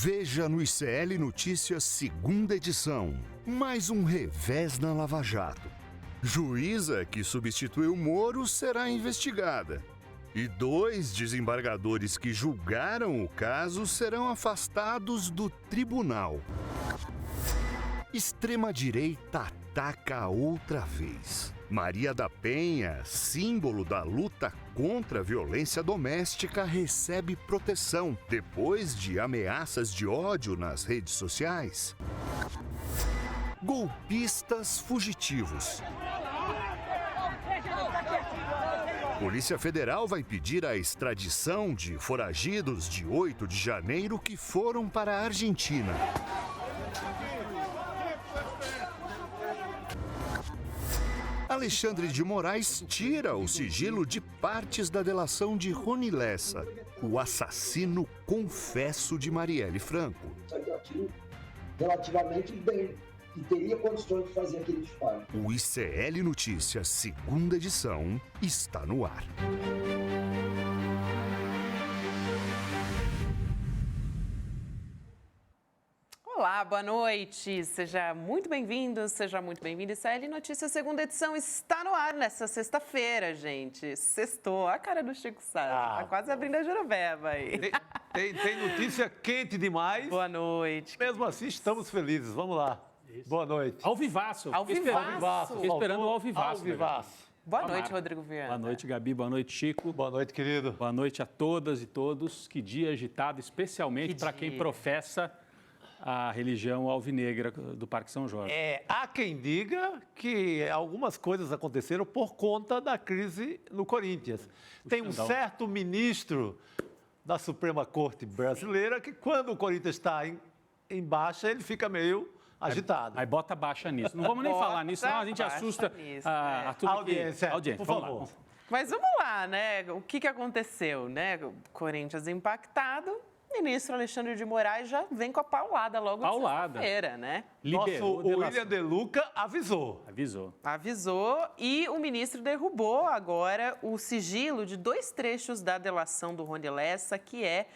Veja no ICL Notícias, segunda edição. Mais um revés na Lava Jato. Juíza que substituiu Moro será investigada. E 2 desembargadores que julgaram o caso serão afastados do tribunal. Extrema-direita ataca outra vez. Maria da Penha, símbolo da luta contra a violência doméstica, recebe proteção depois de ameaças de ódio nas redes sociais. Golpistas fugitivos. Polícia Federal vai pedir a extradição de foragidos de 8 de janeiro que foram para a Argentina. Alexandre de Moraes tira o sigilo de partes da delação de Rony Lessa, o assassino confesso de Marielle Franco. Aquilo relativamente bem e teria condições de fazer aquele disparo. O ICL Notícias, segunda edição, está no ar. Olá, boa noite. Seja muito bem-vindo, seja muito bem-vinda. ICL Notícias, segunda edição, está no ar nessa sexta-feira, gente. Sextou, a cara do Chico Sá. Tá quase abrindo a Genoveva aí. Tem notícia quente demais. Boa noite. Mesmo assim, estamos felizes. Vamos lá. Isso. Boa noite. Ao vivaço. Ao vivaço. Fiquei esperando o ao vivaço. Ao vivaço. Boa noite, Rodrigo Viana. Boa noite, Gabi. Boa noite, Chico. Boa noite, querido. Boa noite a todas e todos. Que dia agitado, especialmente para quem professa a religião alvinegra do Parque São Jorge. Há quem diga que algumas coisas aconteceram por conta da crise no Corinthians. Tem um certo ministro da Suprema Corte brasileira que, quando o Corinthians está em baixa, ele fica meio agitado. Aí bota baixa nisso. Não vamos nem falar nisso, senão a gente assusta a turma. Audiência, por favor. Lá. Mas vamos lá, né? O que aconteceu, né? O Corinthians impactado. O ministro Alexandre de Moraes já vem com a paulada logo de sexta-feira, né? O William De Luca avisou. Avisou e o ministro derrubou agora o sigilo de 2 trechos da delação do Rony Lessa, que é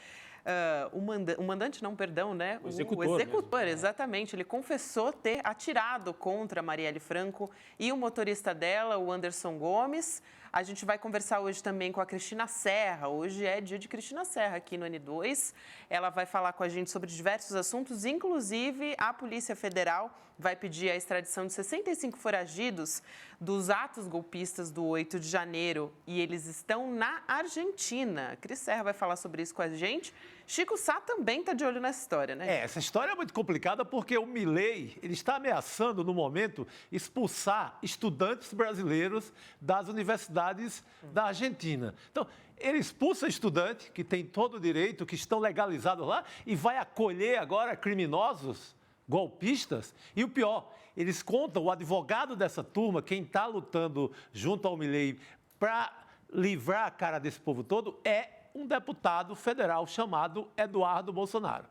o mandante, não, perdão, né? O executor. O executor, exatamente. Ele confessou ter atirado contra a Marielle Franco e o motorista dela, o Anderson Gomes. A gente vai conversar hoje também com a Cristina Serra. Hoje é dia de Cristina Serra aqui no N2. Ela vai falar com a gente sobre diversos assuntos, inclusive a Polícia Federal vai pedir a extradição de 65 foragidos dos atos golpistas do 8 de janeiro e eles estão na Argentina. Cris Serra vai falar sobre isso com a gente. Chico Sá também está de olho nessa história, né? Essa história é muito complicada porque o Milei, ele está ameaçando, no momento, expulsar estudantes brasileiros das universidades da Argentina. Então, ele expulsa estudante, que tem todo o direito, que estão legalizados lá, e vai acolher agora criminosos, golpistas. E o pior, eles contam, o advogado dessa turma, quem está lutando junto ao Milei para livrar a cara desse povo todo, é um deputado federal chamado Eduardo Bolsonaro.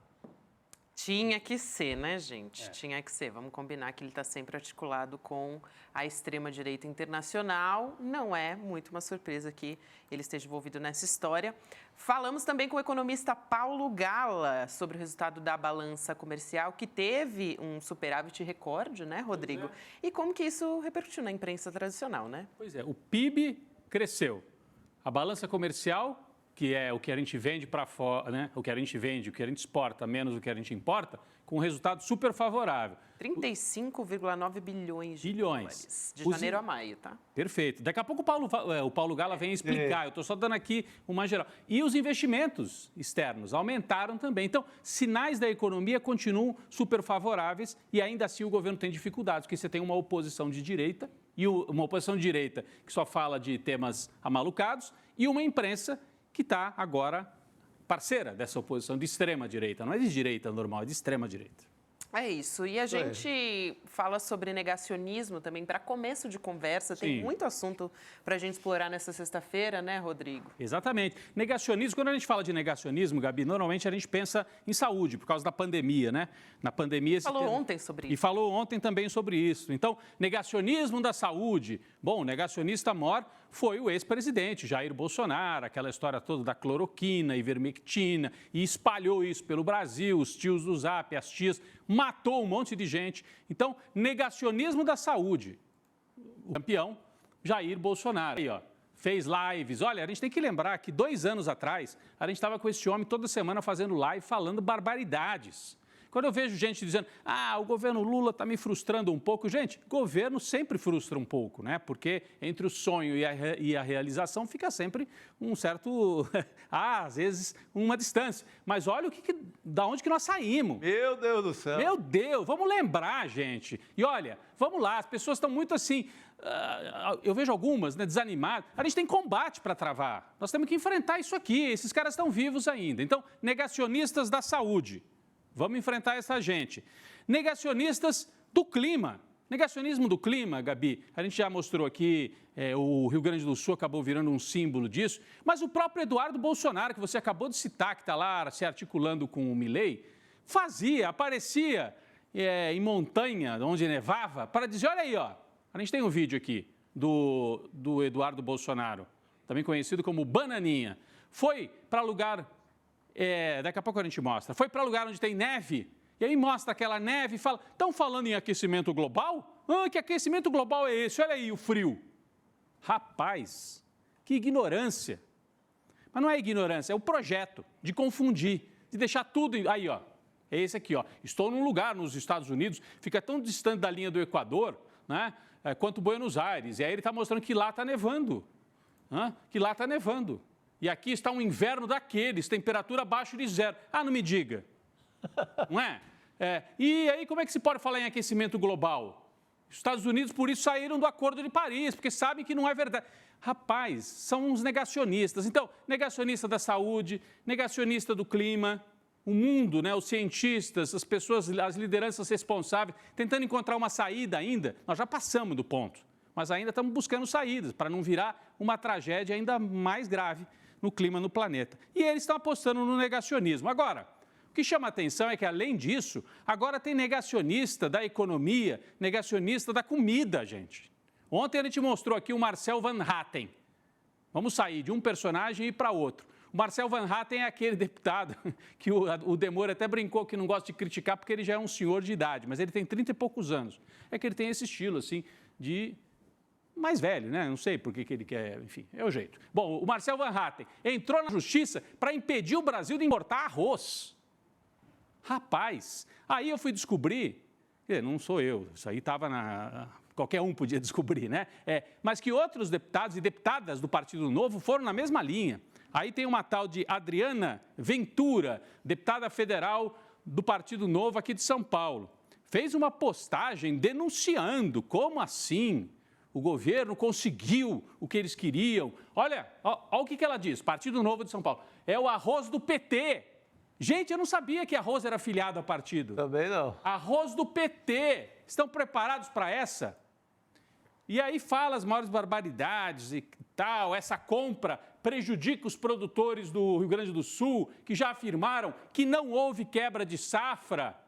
Tinha que ser, né, gente? Tinha que ser. Vamos combinar que ele está sempre articulado com a extrema-direita internacional. Não é muito uma surpresa que ele esteja envolvido nessa história. Falamos também com o economista Paulo Gala sobre o resultado da balança comercial, que teve um superávit recorde, né, Rodrigo? E como que isso repercutiu na imprensa tradicional, né? Pois é, o PIB cresceu. A balança comercial, que é o que a gente vende para fora, né? O que a gente vende, o que a gente exporta, menos o que a gente importa, com um resultado super favorável. 35,9 bilhões de dólares, de janeiro a maio, tá? Perfeito. Daqui a pouco o Paulo Gala vem explicar, eu estou só dando aqui uma geral. E os investimentos externos aumentaram também. Então, sinais da economia continuam super favoráveis e ainda assim o governo tem dificuldades, porque você tem uma oposição de direita, e uma oposição de direita que só fala de temas amalucados, e uma imprensa que está agora parceira dessa oposição de extrema-direita. Não é de direita normal, é de extrema-direita. É isso. E a gente fala sobre negacionismo também para começo de conversa. Tem muito assunto para a gente explorar nessa sexta-feira, né, Rodrigo? Exatamente. Negacionismo, quando a gente fala de negacionismo, Gabi, normalmente a gente pensa em saúde, por causa da pandemia, né? Na pandemia... Falou ontem sobre isso. E falou ontem também sobre isso. Então, negacionismo da saúde. Bom, o negacionista mor foi o ex-presidente Jair Bolsonaro, aquela história toda da cloroquina, ivermectina, e espalhou isso pelo Brasil, os tios do Zap, as tias, matou um monte de gente. Então, negacionismo da saúde. O campeão, Jair Bolsonaro. Aí, ó, fez lives. Olha, a gente tem que lembrar que 2 anos atrás, a gente estava com esse homem toda semana fazendo live, falando barbaridades. Quando eu vejo gente dizendo, o governo Lula está me frustrando um pouco. Gente, governo sempre frustra um pouco, né? Porque entre o sonho e a realização fica sempre um certo, às vezes, uma distância. Mas olha da onde que nós saímos. Meu Deus do céu. Meu Deus, vamos lembrar, gente. E olha, vamos lá, as pessoas estão muito assim, eu vejo algumas, né, desanimadas. A gente tem combate para travar. Nós temos que enfrentar isso aqui. Esses caras estão vivos ainda. Então, negacionistas da saúde. Vamos enfrentar essa gente. Negacionistas do clima. Negacionismo do clima, Gabi, a gente já mostrou aqui, o Rio Grande do Sul acabou virando um símbolo disso, mas o próprio Eduardo Bolsonaro, que você acabou de citar, que está lá se articulando com o Milei, aparecia em montanha, onde nevava, para dizer, olha aí, ó, a gente tem um vídeo aqui do Eduardo Bolsonaro, também conhecido como Bananinha, foi para lugar... daqui a pouco a gente mostra. Foi para lugar onde tem neve, e aí mostra aquela neve e fala, estão falando em aquecimento global? Que aquecimento global é esse? Olha aí o frio. Rapaz, que ignorância. Mas não é ignorância, é o projeto de confundir, de deixar tudo... Aí, ó, é esse aqui, ó. Estou num lugar nos Estados Unidos, fica tão distante da linha do Equador, né, quanto Buenos Aires. E aí ele está mostrando que lá está nevando. Que lá está nevando. E aqui está um inverno daqueles, temperatura abaixo de 0. Não me diga. Não é? E aí, como é que se pode falar em aquecimento global? Os Estados Unidos, por isso, saíram do Acordo de Paris, porque sabem que não é verdade. Rapaz, são uns negacionistas. Então, negacionista da saúde, negacionista do clima, o mundo, né, os cientistas, as pessoas, as lideranças responsáveis, tentando encontrar uma saída ainda. Nós já passamos do ponto, mas ainda estamos buscando saídas para não virar uma tragédia ainda mais grave no clima no planeta. E eles estão apostando no negacionismo. Agora, o que chama a atenção é que, além disso, agora tem negacionista da economia, negacionista da comida, gente. Ontem a gente mostrou aqui o Marcel Van Hatten. Vamos sair de um personagem e ir para outro. O Marcel Van Hatten é aquele deputado que o Demore até brincou que não gosta de criticar porque ele já é um senhor de idade, mas ele tem 30 e poucos anos. É que ele tem esse estilo, assim, de... mais velho, né? Não sei por que ele quer, enfim, é o jeito. Bom, o Marcel Van Hatten entrou na justiça para impedir o Brasil de importar arroz. Rapaz, aí eu fui descobrir, não sou eu, isso aí estava qualquer um podia descobrir, né? Mas que outros deputados e deputadas do Partido Novo foram na mesma linha. Aí tem uma tal de Adriana Ventura, deputada federal do Partido Novo aqui de São Paulo. Fez uma postagem denunciando, como assim? O governo conseguiu o que eles queriam. Olha o que ela diz, Partido Novo de São Paulo. É o arroz do PT. Gente, eu não sabia que arroz era afiliado ao partido. Também não. Arroz do PT. Estão preparados para essa? E aí fala as maiores barbaridades e tal. Essa compra prejudica os produtores do Rio Grande do Sul, que já afirmaram que não houve quebra de safra.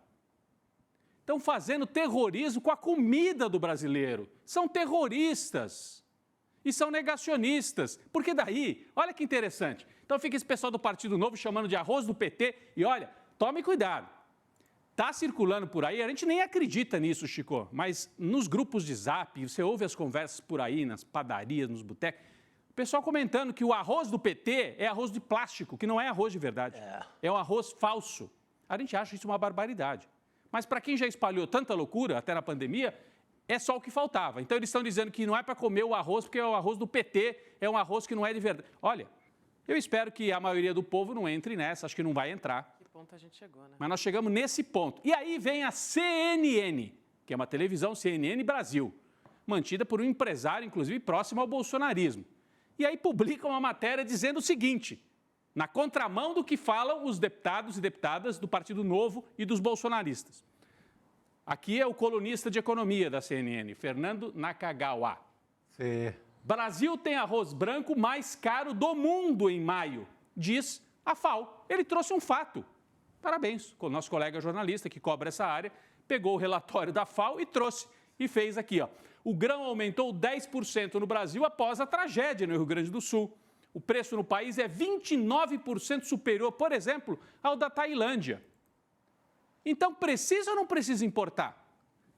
Estão fazendo terrorismo com a comida do brasileiro. São terroristas e são negacionistas. Porque daí, olha que interessante. Então fica esse pessoal do Partido Novo chamando de arroz do PT. E olha, tome cuidado. Está circulando por aí, a gente nem acredita nisso, Chico, mas nos grupos de zap, você ouve as conversas por aí, nas padarias, nos botecos, o pessoal comentando que o arroz do PT é arroz de plástico, que não é arroz de verdade. É um arroz falso. A gente acha isso uma barbaridade. Mas para quem já espalhou tanta loucura, até na pandemia, é só o que faltava. Então eles estão dizendo que não é para comer o arroz, porque é o arroz do PT, é um arroz que não é de verdade. Olha, eu espero que a maioria do povo não entre nessa, acho que não vai entrar. Que ponto a gente chegou, né? Mas nós chegamos nesse ponto. E aí vem a CNN, que é uma televisão, CNN Brasil, mantida por um empresário, inclusive, próximo ao bolsonarismo. E aí publica uma matéria dizendo o seguinte, na contramão do que falam os deputados e deputadas do Partido Novo e dos bolsonaristas. Aqui é o colunista de economia da CNN, Fernando Nakagawa. Sim. Brasil tem arroz branco mais caro do mundo em maio, diz a FAO. Ele trouxe um fato. Parabéns, o nosso colega jornalista que cobre essa área, pegou o relatório da FAO e trouxe e fez aqui, ó. O grão aumentou 10% no Brasil após a tragédia no Rio Grande do Sul. O preço no país é 29% superior, por exemplo, ao da Tailândia. Então, precisa ou não precisa importar?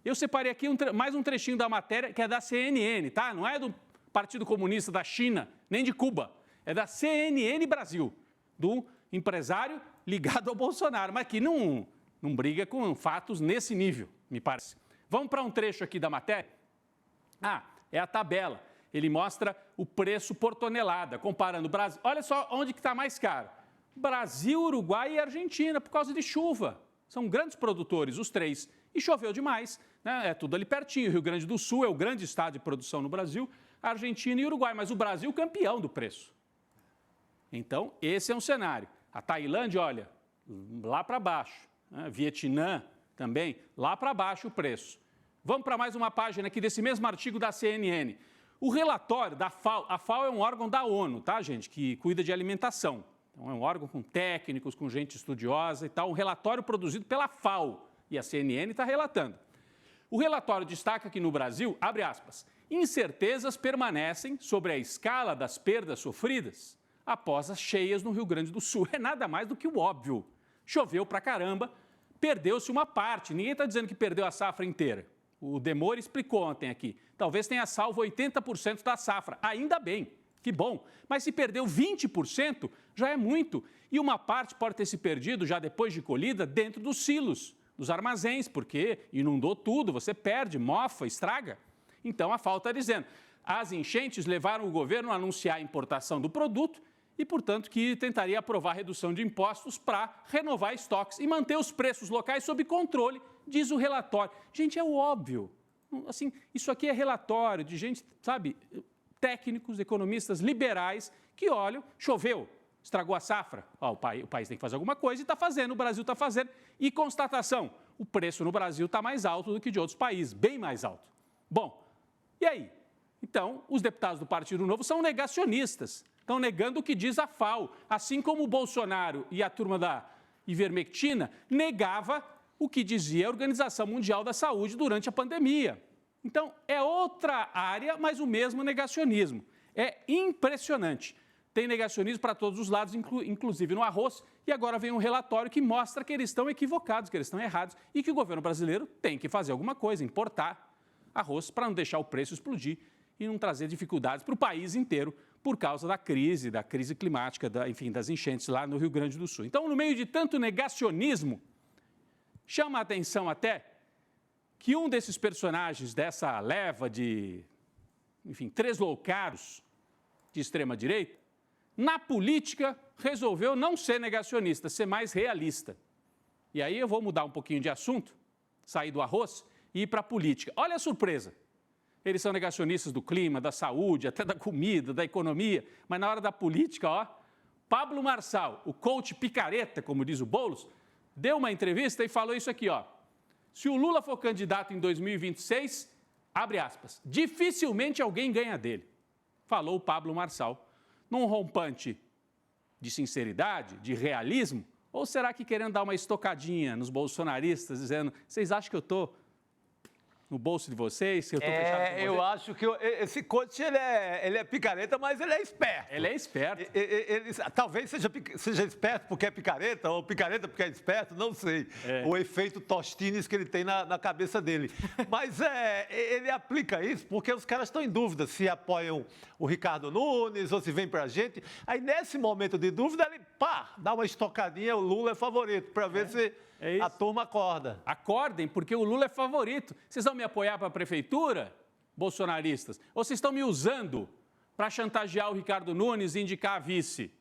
Eu separei aqui mais um trechinho da matéria, que é da CNN, tá? Não é do Partido Comunista da China, nem de Cuba. É da CNN Brasil, do empresário ligado ao Bolsonaro, mas que não briga com fatos nesse nível, me parece. Vamos para um trecho aqui da matéria? É a tabela. Ele mostra o preço por tonelada, comparando o Brasil. Olha só onde que está mais caro. Brasil, Uruguai e Argentina, por causa de chuva. São grandes produtores, os três. E choveu demais, né? É tudo ali pertinho. O Rio Grande do Sul é o grande estado de produção no Brasil, Argentina e Uruguai. Mas o Brasil campeão do preço. Então, esse é um cenário. A Tailândia, olha, lá para baixo. Né? Vietnã também, lá para baixo o preço. Vamos para mais uma página aqui desse mesmo artigo da CNN. O relatório da FAO, a FAO é um órgão da ONU, tá, gente, que cuida de alimentação. Então, é um órgão com técnicos, com gente estudiosa e tal, um relatório produzido pela FAO. E a CNN está relatando. O relatório destaca que no Brasil, abre aspas, incertezas permanecem sobre a escala das perdas sofridas após as cheias no Rio Grande do Sul. É nada mais do que o óbvio. Choveu pra caramba, perdeu-se uma parte. Ninguém está dizendo que perdeu a safra inteira. O Demore explicou ontem aqui. Talvez tenha salvo 80% da safra. Ainda bem, que bom. Mas se perdeu 20%, já é muito. E uma parte pode ter se perdido já depois de colhida dentro dos silos, dos armazéns, porque inundou tudo, você perde, mofa, estraga. Então a FAO está dizendo, as enchentes levaram o governo a anunciar a importação do produto e, portanto, que tentaria aprovar redução de impostos para renovar estoques e manter os preços locais sob controle, diz o relatório. Gente, é o óbvio. Assim, isso aqui é relatório de gente, sabe, técnicos, economistas liberais que olham, choveu, estragou a safra. O país tem que fazer alguma coisa e está fazendo, o Brasil está fazendo. E constatação, o preço no Brasil está mais alto do que de outros países, bem mais alto. Bom, e aí? Então, os deputados do Partido Novo são negacionistas, estão negando o que diz a FAO, assim como o Bolsonaro e a turma da ivermectina negava o que dizia a Organização Mundial da Saúde durante a pandemia. Então, é outra área, mas o mesmo negacionismo. É impressionante. Tem negacionismo para todos os lados, inclusive no arroz, e agora vem um relatório que mostra que eles estão equivocados, que eles estão errados, e que o governo brasileiro tem que fazer alguma coisa, importar arroz para não deixar o preço explodir e não trazer dificuldades para o país inteiro por causa da crise climática, das enchentes lá no Rio Grande do Sul. Então, no meio de tanto negacionismo, chama a atenção até que um desses personagens dessa leva de, tresloucados de extrema-direita, na política resolveu não ser negacionista, ser mais realista. E aí eu vou mudar um pouquinho de assunto, sair do arroz e ir para a política. Olha a surpresa. Eles são negacionistas do clima, da saúde, até da comida, da economia, mas na hora da política, Pablo Marçal, o coach picareta, como diz o Boulos, deu uma entrevista e falou isso aqui, se o Lula for candidato em 2026, abre aspas, dificilmente alguém ganha dele, falou o Pablo Marçal, num rompante de sinceridade, de realismo, ou será que querendo dar uma estocadinha nos bolsonaristas, dizendo, vocês acham que eu estou no bolso de vocês, que eu estou fechado com vocês? Eu acho que esse coach, ele é picareta, mas ele é esperto. Ele é esperto. Ele talvez seja esperto porque é picareta, ou picareta porque é esperto, não sei. O efeito Tostines que ele tem na cabeça dele. Mas ele aplica isso porque os caras estão em dúvida se apoiam o Ricardo Nunes ou se vem pra gente. Aí, nesse momento de dúvida, ele, dá uma estocadinha, o Lula é favorito, para ver se a turma acorda. Acordem, porque o Lula é favorito. Vocês vão me apoiar para a prefeitura, bolsonaristas? Ou vocês estão me usando para chantagear o Ricardo Nunes e indicar a vice?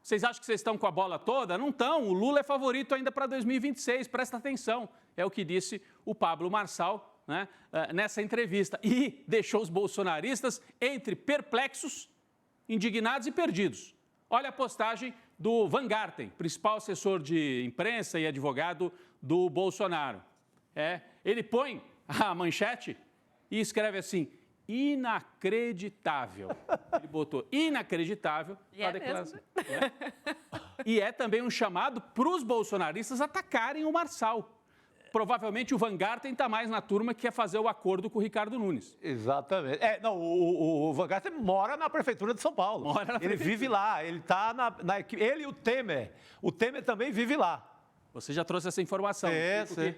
Vocês acham que vocês estão com a bola toda? Não estão. O Lula é favorito ainda para 2026. Presta atenção. É o que disse o Pablo Marçal, né, nessa entrevista. E deixou os bolsonaristas entre perplexos, indignados e perdidos. Olha a postagem do Van Garten, principal assessor de imprensa e advogado do Bolsonaro. Ele põe a manchete e escreve assim, inacreditável. Ele botou inacreditável a declaração. E é também um chamado para os bolsonaristas atacarem o Marçal. provavelmente o Van Garten está mais na turma que quer fazer o acordo com o Ricardo Nunes. Exatamente. O Van Garten mora na prefeitura de São Paulo. Ele vive lá, ele está na equipe. Ele e o Temer. O Temer também vive lá. Você já trouxe essa informação. Sim.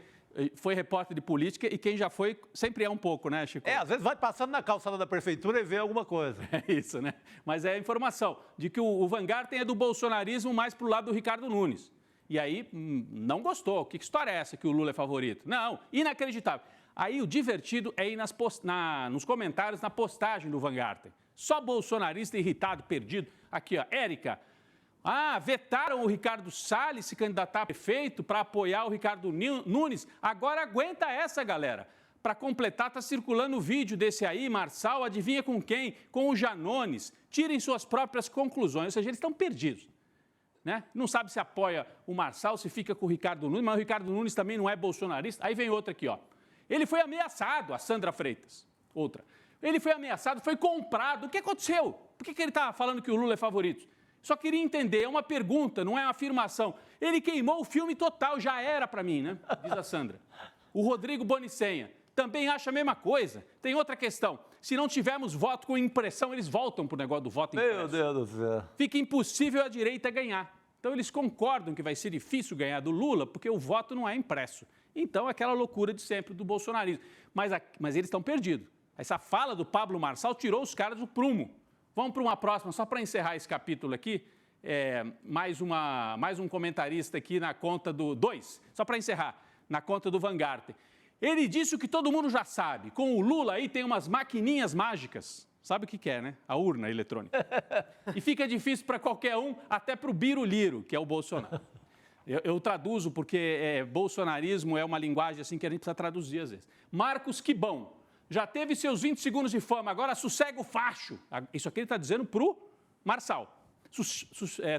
Foi repórter de política e quem já foi sempre é um pouco, né, Chico? Às vezes vai passando na calçada da prefeitura e vê alguma coisa. É isso, né? Mas é a informação de que o Van Garten é do bolsonarismo mais pro lado do Ricardo Nunes. E aí, não gostou. Que história é essa que o Lula é favorito? Não, inacreditável. Aí o divertido é ir nos comentários, na postagem do Van Garten. Só bolsonarista irritado, perdido. Aqui, ó, Érica. Vetaram o Ricardo Salles se candidatar a prefeito para apoiar o Ricardo Nunes. Agora aguenta essa, galera. Para completar, está circulando o vídeo desse aí, Marçal, adivinha com quem? Com o Janones. Tirem suas próprias conclusões. Ou seja, eles estão perdidos. Né? Não sabe se apoia o Marçal, se fica com o Ricardo Nunes, mas o Ricardo Nunes também não é bolsonarista. Aí vem outra aqui, ó. Ele foi ameaçado, a Sandra Freitas. Outra. Ele foi ameaçado, foi comprado. O que aconteceu? Por que ele está falando que o Lula é favorito? Só queria entender, é uma pergunta, não é uma afirmação. Ele queimou o filme total, já era para mim, né? Diz a Sandra. O Rodrigo Bonicenha também acha a mesma coisa. Tem outra questão. Se não tivermos voto com impressão, eles voltam para o negócio do voto impresso. Meu Deus do céu. Fica impossível a direita ganhar. Então, eles concordam que vai ser difícil ganhar do Lula porque o voto não é impresso. Então, aquela loucura de sempre do bolsonarismo. Mas eles estão perdidos. Essa fala do Pablo Marçal tirou os caras do prumo. Vamos para uma próxima, só para encerrar esse capítulo aqui. Mais um comentarista aqui na conta do 2, só para encerrar, na conta do Van Garten. Ele disse o que todo mundo já sabe. Com o Lula aí tem umas maquininhas mágicas. Sabe o que é, né? A urna eletrônica. E fica difícil para qualquer um, até para o Biruliro, que é o Bolsonaro. Eu traduzo porque bolsonarismo é uma linguagem assim que a gente precisa traduzir às vezes. Marcos Quibão. Já teve seus 20 segundos de fama, agora sossega o facho. Isso aqui ele está dizendo para o Marçal.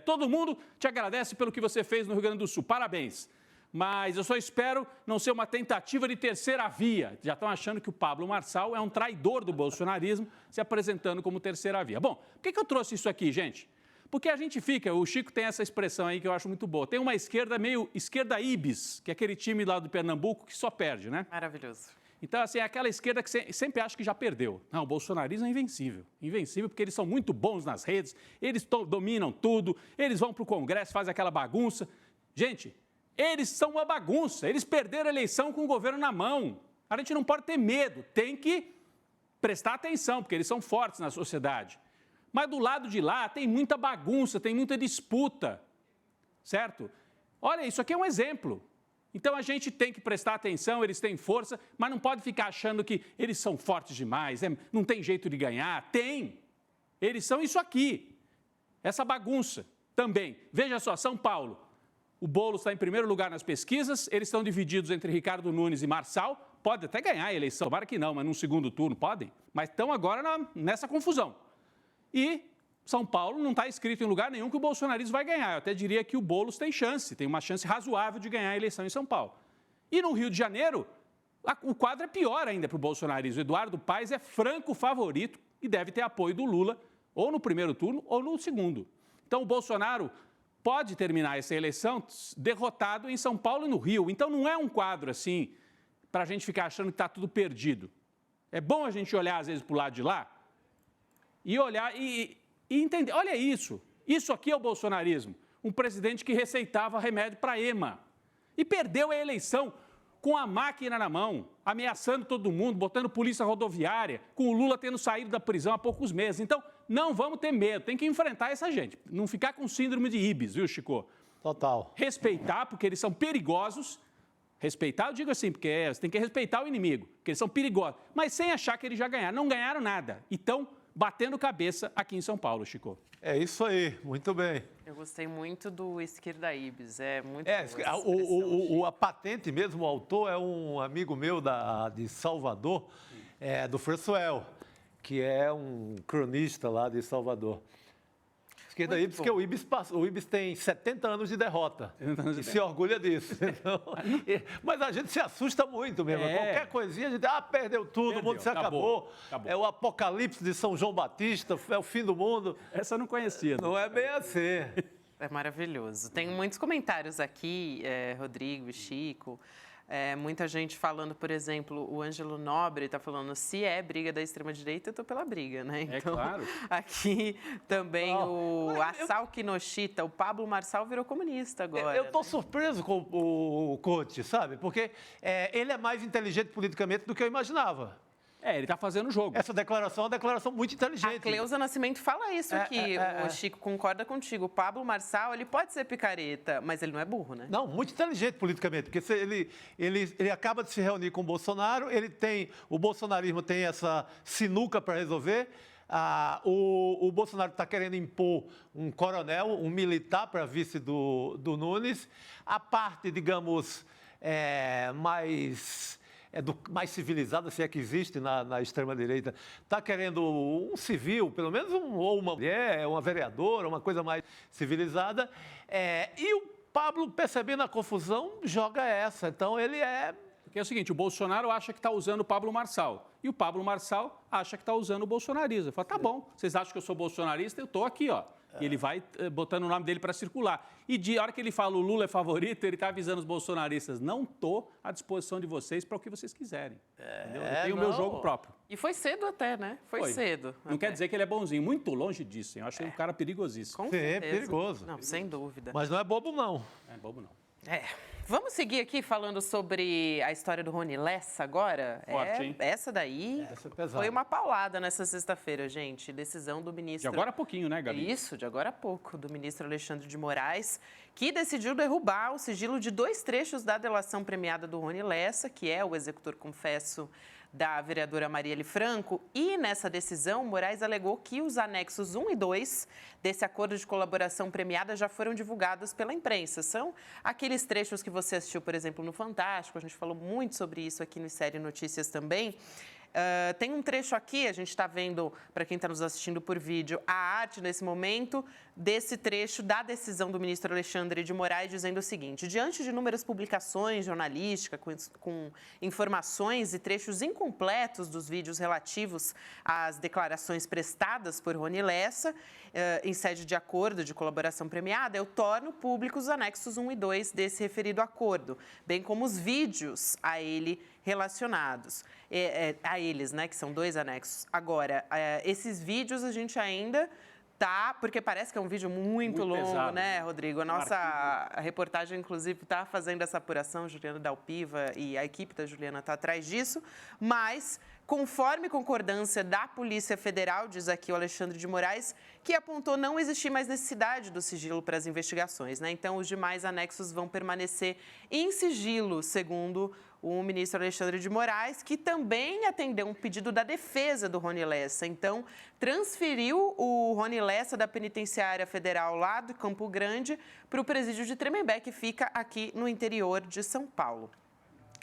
Todo mundo te agradece pelo que você fez no Rio Grande do Sul. Parabéns. Mas eu só espero não ser uma tentativa de terceira via. Já estão achando que o Pablo Marçal é um traidor do bolsonarismo, se apresentando como terceira via. Bom, por que eu trouxe isso aqui, gente? Porque a gente o Chico tem essa expressão aí que eu acho muito boa. Tem uma esquerda meio esquerda Ibis, que é aquele time lá do Pernambuco que só perde, né? Maravilhoso. Então, assim, é aquela esquerda que sempre acha que já perdeu. Não, o bolsonarismo é invencível. Invencível porque eles são muito bons nas redes, eles dominam tudo, eles vão para o Congresso, fazem aquela bagunça. Gente, eles são uma bagunça, eles perderam a eleição com o governo na mão. A gente não pode ter medo, tem que prestar atenção, porque eles são fortes na sociedade. Mas do lado de lá tem muita bagunça, tem muita disputa, certo? Olha, isso aqui é um exemplo. Então, a gente tem que prestar atenção, eles têm força, mas não pode ficar achando que eles são fortes demais, não tem jeito de ganhar. Tem. Eles são isso aqui. Essa bagunça também. Veja só, São Paulo. O Boulos está em primeiro lugar nas pesquisas, eles estão divididos entre Ricardo Nunes e Marçal. Pode até ganhar a eleição, tomara que não, mas num segundo turno podem. Mas estão agora nessa confusão. E São Paulo não está escrito em lugar nenhum que o bolsonarismo vai ganhar. Eu até diria que o Boulos tem uma chance razoável de ganhar a eleição em São Paulo. E no Rio de Janeiro, o quadro é pior ainda para o bolsonarismo. Eduardo Paes é franco favorito e deve ter apoio do Lula, ou no primeiro turno ou no segundo. Então, o Bolsonaro pode terminar essa eleição derrotado em São Paulo e no Rio. Então, não é um quadro assim para a gente ficar achando que está tudo perdido. É bom a gente olhar, às vezes, para o lado de lá e olhar e entender, olha isso aqui é o bolsonarismo, um presidente que receitava remédio para ema e perdeu a eleição com a máquina na mão, ameaçando todo mundo, botando polícia rodoviária, com o Lula tendo saído da prisão há poucos meses. Então, não vamos ter medo, tem que enfrentar essa gente, não ficar com síndrome de Ibis, viu, Chico? Total. Respeitar, porque eles são perigosos. Respeitar, eu digo assim, porque você tem que respeitar o inimigo, porque eles são perigosos, mas sem achar que eles já ganharam. Não ganharam nada. Então, batendo cabeça aqui em São Paulo, Chico. É isso aí, muito bem. Eu gostei muito do Esquerda Ibis, é muito boa a patente mesmo, o autor é um amigo meu de Salvador, do Françoel, que é um cronista lá de Salvador. Esquerda Ibis, porque o Ibis tem 70 anos de derrota e se orgulha disso. Então, mas a gente se assusta muito mesmo. Qualquer coisinha, a gente perdeu tudo, o mundo se acabou. É o apocalipse de São João Batista, é o fim do mundo. Essa eu não conhecia. Não é bem assim. É maravilhoso. Tem muitos comentários aqui, Rodrigo e Chico. Muita gente falando, por exemplo, o Ângelo Nobre está falando, se é briga da extrema-direita, eu estou pela briga, né? Então, claro. Aqui também o Asao Kinoshita, o Pablo Marçal virou comunista agora. Eu estou surpreso com o Conte, sabe? Porque ele é mais inteligente politicamente do que eu imaginava. Ele está fazendo o jogo. Essa declaração é uma declaração muito inteligente. A Cleusa Nascimento fala isso aqui, o Chico concorda contigo. O Pablo Marçal, ele pode ser picareta, mas ele não é burro, né? Não, muito inteligente politicamente, porque ele acaba de se reunir com o Bolsonaro, o bolsonarismo tem essa sinuca para resolver, o Bolsonaro está querendo impor um coronel, um militar para vice do Nunes, a parte, digamos, mais civilizada, se é que existe na extrema-direita, está querendo um civil, pelo menos ou uma mulher, uma vereadora, uma coisa mais civilizada. E o Pablo, percebendo a confusão, joga essa. Então, ele Porque é o seguinte, o Bolsonaro acha que está usando o Pablo Marçal. E o Pablo Marçal acha que está usando o bolsonarismo. Ele fala, tá bom, vocês acham que eu sou bolsonarista? Eu estou aqui, ó. E ele vai botando o nome dele para circular. E de hora que ele fala o Lula é favorito, ele está avisando os bolsonaristas, não estou à disposição de vocês para o que vocês quiserem. Eu tenho o meu jogo próprio. E foi cedo até, né? Foi cedo. Não quer dizer que ele é bonzinho, muito longe disso. Eu acho ele um cara perigosíssimo. Com Sim, certeza. é perigoso. Não, sem dúvida. Mas não é bobo, não. Não é bobo, não. Vamos seguir aqui falando sobre a história do Rony Lessa agora? Forte, hein? Essa daí Essa é pesada. foi uma paulada nessa sexta-feira, gente. Decisão do ministro... De agora a pouquinho, né, Gabi? Isso, de agora a pouco, do ministro Alexandre de Moraes, que decidiu derrubar o sigilo de 2 trechos da delação premiada do Rony Lessa, que é o executor confesso da vereadora Marielle Franco, e nessa decisão, Moraes alegou que os anexos 1 e 2 desse acordo de colaboração premiada já foram divulgados pela imprensa. São aqueles trechos que você assistiu, por exemplo, no Fantástico, a gente falou muito sobre isso aqui no Série Notícias também. Tem um trecho aqui, a gente está vendo, para quem está nos assistindo por vídeo, a arte nesse momento desse trecho da decisão do ministro Alexandre de Moraes, dizendo o seguinte: diante de inúmeras publicações jornalísticas com informações e trechos incompletos dos vídeos relativos às declarações prestadas por Rony Lessa, em sede de acordo de colaboração premiada, eu torno públicos os anexos 1 e 2 desse referido acordo, bem como os vídeos a ele relacionados, a eles, né, que são 2 anexos. Agora, esses vídeos a gente ainda tá, porque parece que é um vídeo muito longo, pesado, né, Rodrigo? A reportagem, inclusive, está fazendo essa apuração, Juliana Dalpiva e a equipe da Juliana está atrás disso, mas, conforme concordância da Polícia Federal, diz aqui o Alexandre de Moraes, que apontou não existir mais necessidade do sigilo para as investigações, né? Então, os demais anexos vão permanecer em sigilo, segundo o ministro Alexandre de Moraes, que também atendeu um pedido da defesa do Rony Lessa. Então, transferiu o Rony Lessa da Penitenciária Federal lá do Campo Grande para o presídio de Tremembé, que fica aqui no interior de São Paulo.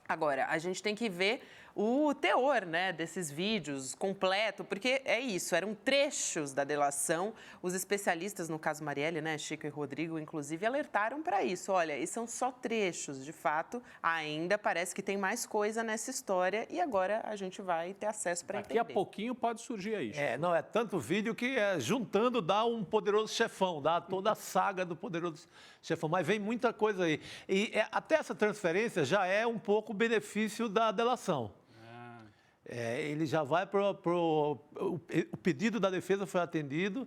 Agora, a gente tem que ver o teor, né, desses vídeos completo, porque é isso, eram trechos da delação. Os especialistas, no caso Marielle, né, Chico e Rodrigo, inclusive, alertaram para isso. Olha, e são só trechos, de fato, ainda parece que tem mais coisa nessa história e agora a gente vai ter acesso para entender. Daqui a pouquinho pode surgir aí. Não, é tanto vídeo que juntando dá um Poderoso Chefão, dá toda a saga do Poderoso Chefão, mas vem muita coisa aí. E até essa transferência já é um pouco benefício da delação. Ele já vai o pedido da defesa foi atendido,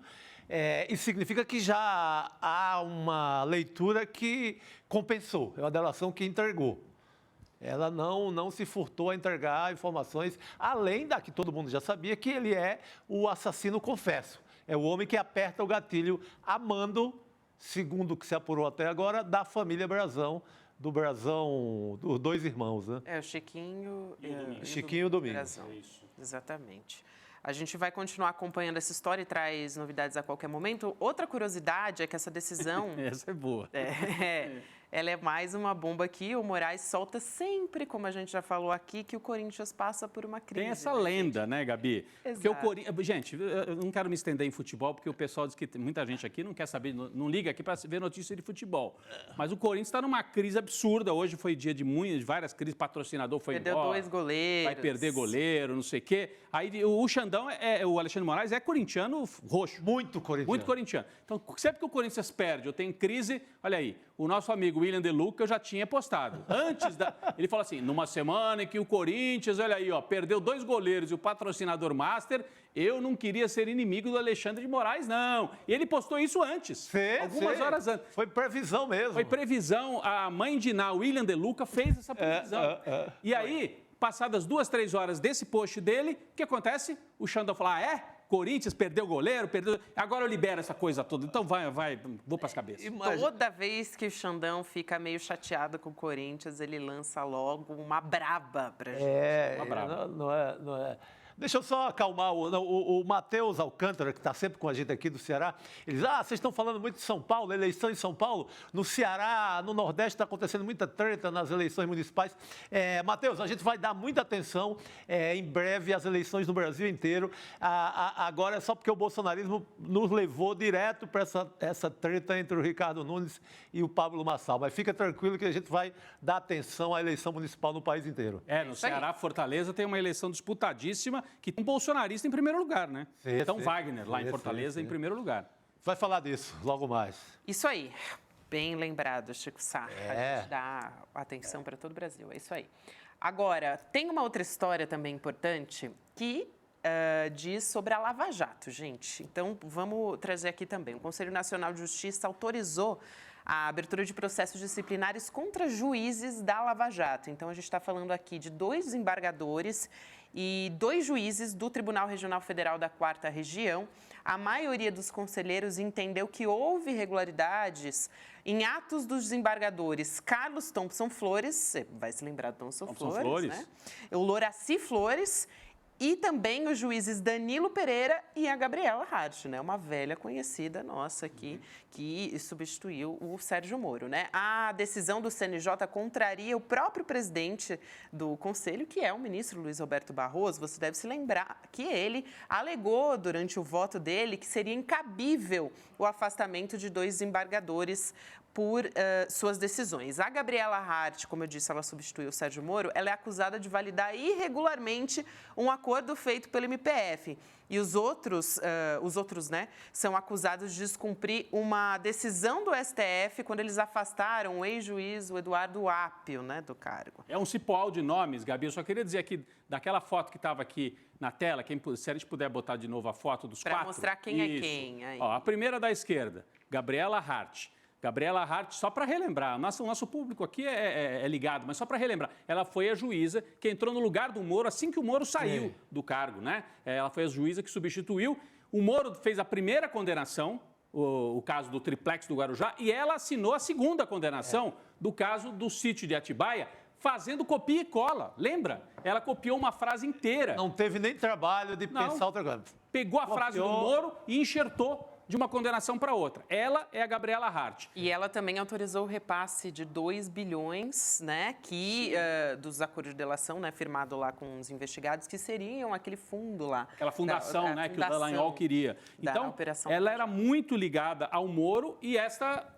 e significa que já há uma leitura que compensou, é uma delação que entregou. Ela não se furtou a entregar informações, além da que todo mundo já sabia, que ele é o assassino confesso. É o homem que aperta o gatilho a mando, segundo o que se apurou até agora, da família Brazão, do Brazão, dos 2 irmãos, né? O Chiquinho e o Domingos. Brazão. Isso. Exatamente. A gente vai continuar acompanhando essa história e traz novidades a qualquer momento. Outra curiosidade é que essa decisão... Essa é boa. Ela é mais uma bomba que o Moraes solta sempre, como a gente já falou aqui, que o Corinthians passa por uma crise. Tem essa lenda, né, Gabi? Exato. Porque gente, eu não quero me estender em futebol, porque o pessoal diz que muita gente aqui não quer saber, não liga aqui para ver notícia de futebol. Mas o Corinthians está numa crise absurda. Hoje foi dia de várias crises, patrocinador foi embora. Perdeu 2 goleiros. Vai perder goleiro, não sei o quê. Aí o Xandão, o Alexandre Moraes, é corintiano roxo. Muito corintiano. Muito corintiano. Então, sempre que o Corinthians perde ou tem crise, olha aí, o nosso amigo William De Luca, eu já tinha postado. Ele falou assim, numa semana em que o Corinthians, olha aí, ó, perdeu 2 goleiros e o patrocinador master, eu não queria ser inimigo do Alexandre de Moraes, não. E ele postou isso antes, algumas horas antes. Foi previsão mesmo. Foi previsão, a mãe de Ná, William De Luca, fez essa previsão. E aí, passadas 2, 3 horas desse post dele, o que acontece? O Xandão fala, Corinthians perdeu o goleiro, agora eu libero essa coisa toda. Então vou para as cabeças. Toda vez que o Xandão fica meio chateado com o Corinthians, ele lança logo uma braba pra gente. Uma braba. Não é. Deixa eu só acalmar o Matheus Alcântara, que está sempre com a gente aqui do Ceará. Ele diz, vocês estão falando muito de São Paulo, eleição em São Paulo. No Ceará, no Nordeste, está acontecendo muita treta nas eleições municipais. Matheus, a gente vai dar muita atenção em breve às eleições no Brasil inteiro. Agora é só porque o bolsonarismo nos levou direto para essa treta entre o Ricardo Nunes e o Pablo Marçal. Mas fica tranquilo que a gente vai dar atenção à eleição municipal no país inteiro. No Ceará, Fortaleza tem uma eleição disputadíssima, que tem um bolsonarista em primeiro lugar, né? Então, Wagner, lá em Fortaleza, em primeiro lugar. Vai falar disso logo mais. Isso aí. Bem lembrado, Chico Sá. A gente dá atenção para todo o Brasil. É isso aí. Agora, tem uma outra história também importante que diz sobre a Lava Jato, gente. Então, vamos trazer aqui também. O Conselho Nacional de Justiça autorizou a abertura de processos disciplinares contra juízes da Lava Jato. Então, a gente está falando aqui de 2 desembargadores e 2 juízes do Tribunal Regional Federal da 4ª Região. A maioria dos conselheiros entendeu que houve irregularidades em atos dos desembargadores Carlos Thompson Flores, você vai se lembrar do Thompson Flores, né? O Loraci Flores e também os juízes Danilo Pereira e a Gabriela Hart, né? Uma velha conhecida nossa aqui, que substituiu o Sérgio Moro, né? A decisão do CNJ contraria o próprio presidente do Conselho, que é o ministro Luiz Roberto Barroso. Você deve se lembrar que ele alegou durante o voto dele que seria incabível o afastamento de 2 desembargadores por suas decisões. A Gabriela Hart, como eu disse, ela substituiu o Sérgio Moro, ela é acusada de validar irregularmente um acordo feito pelo MPF. E os outros, né, são acusados de descumprir uma decisão do STF quando eles afastaram o ex-juiz, o Eduardo Apio, né, do cargo. É um cipoal de nomes, Gabi. Eu só queria dizer aqui, daquela foto que estava aqui na tela, se a gente puder botar de novo a foto dos 4. Para mostrar quem é quem. Aí. A primeira da esquerda, Gabriela Hart. Gabriela Hart, só para relembrar, o nosso público aqui é ligado, mas só para relembrar, ela foi a juíza que entrou no lugar do Moro assim que o Moro saiu do cargo, né? Ela foi a juíza que substituiu. O Moro fez a primeira condenação, o caso do triplex do Guarujá, e ela assinou a segunda condenação do caso do sítio de Atibaia, fazendo copia e cola. Lembra? Ela copiou uma frase inteira. Não teve nem trabalho de pensar outra coisa. Pegou a frase do Moro e enxertou de uma condenação para outra. Ela é a Gabriela Hart. E ela também autorizou o repasse de 2 bilhões, né, dos acordos de delação, né, firmado lá com os investigados, que seriam aquele fundo lá. Aquela fundação, que o Dallagnol queria. Então, ela era muito ligada ao Moro e essa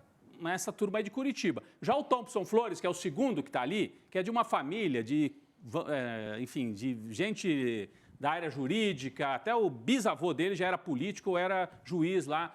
turma aí de Curitiba. Já o Thompson Flores, que é o segundo que está ali, que é de uma família de gente da área jurídica, até o bisavô dele já era político ou era juiz lá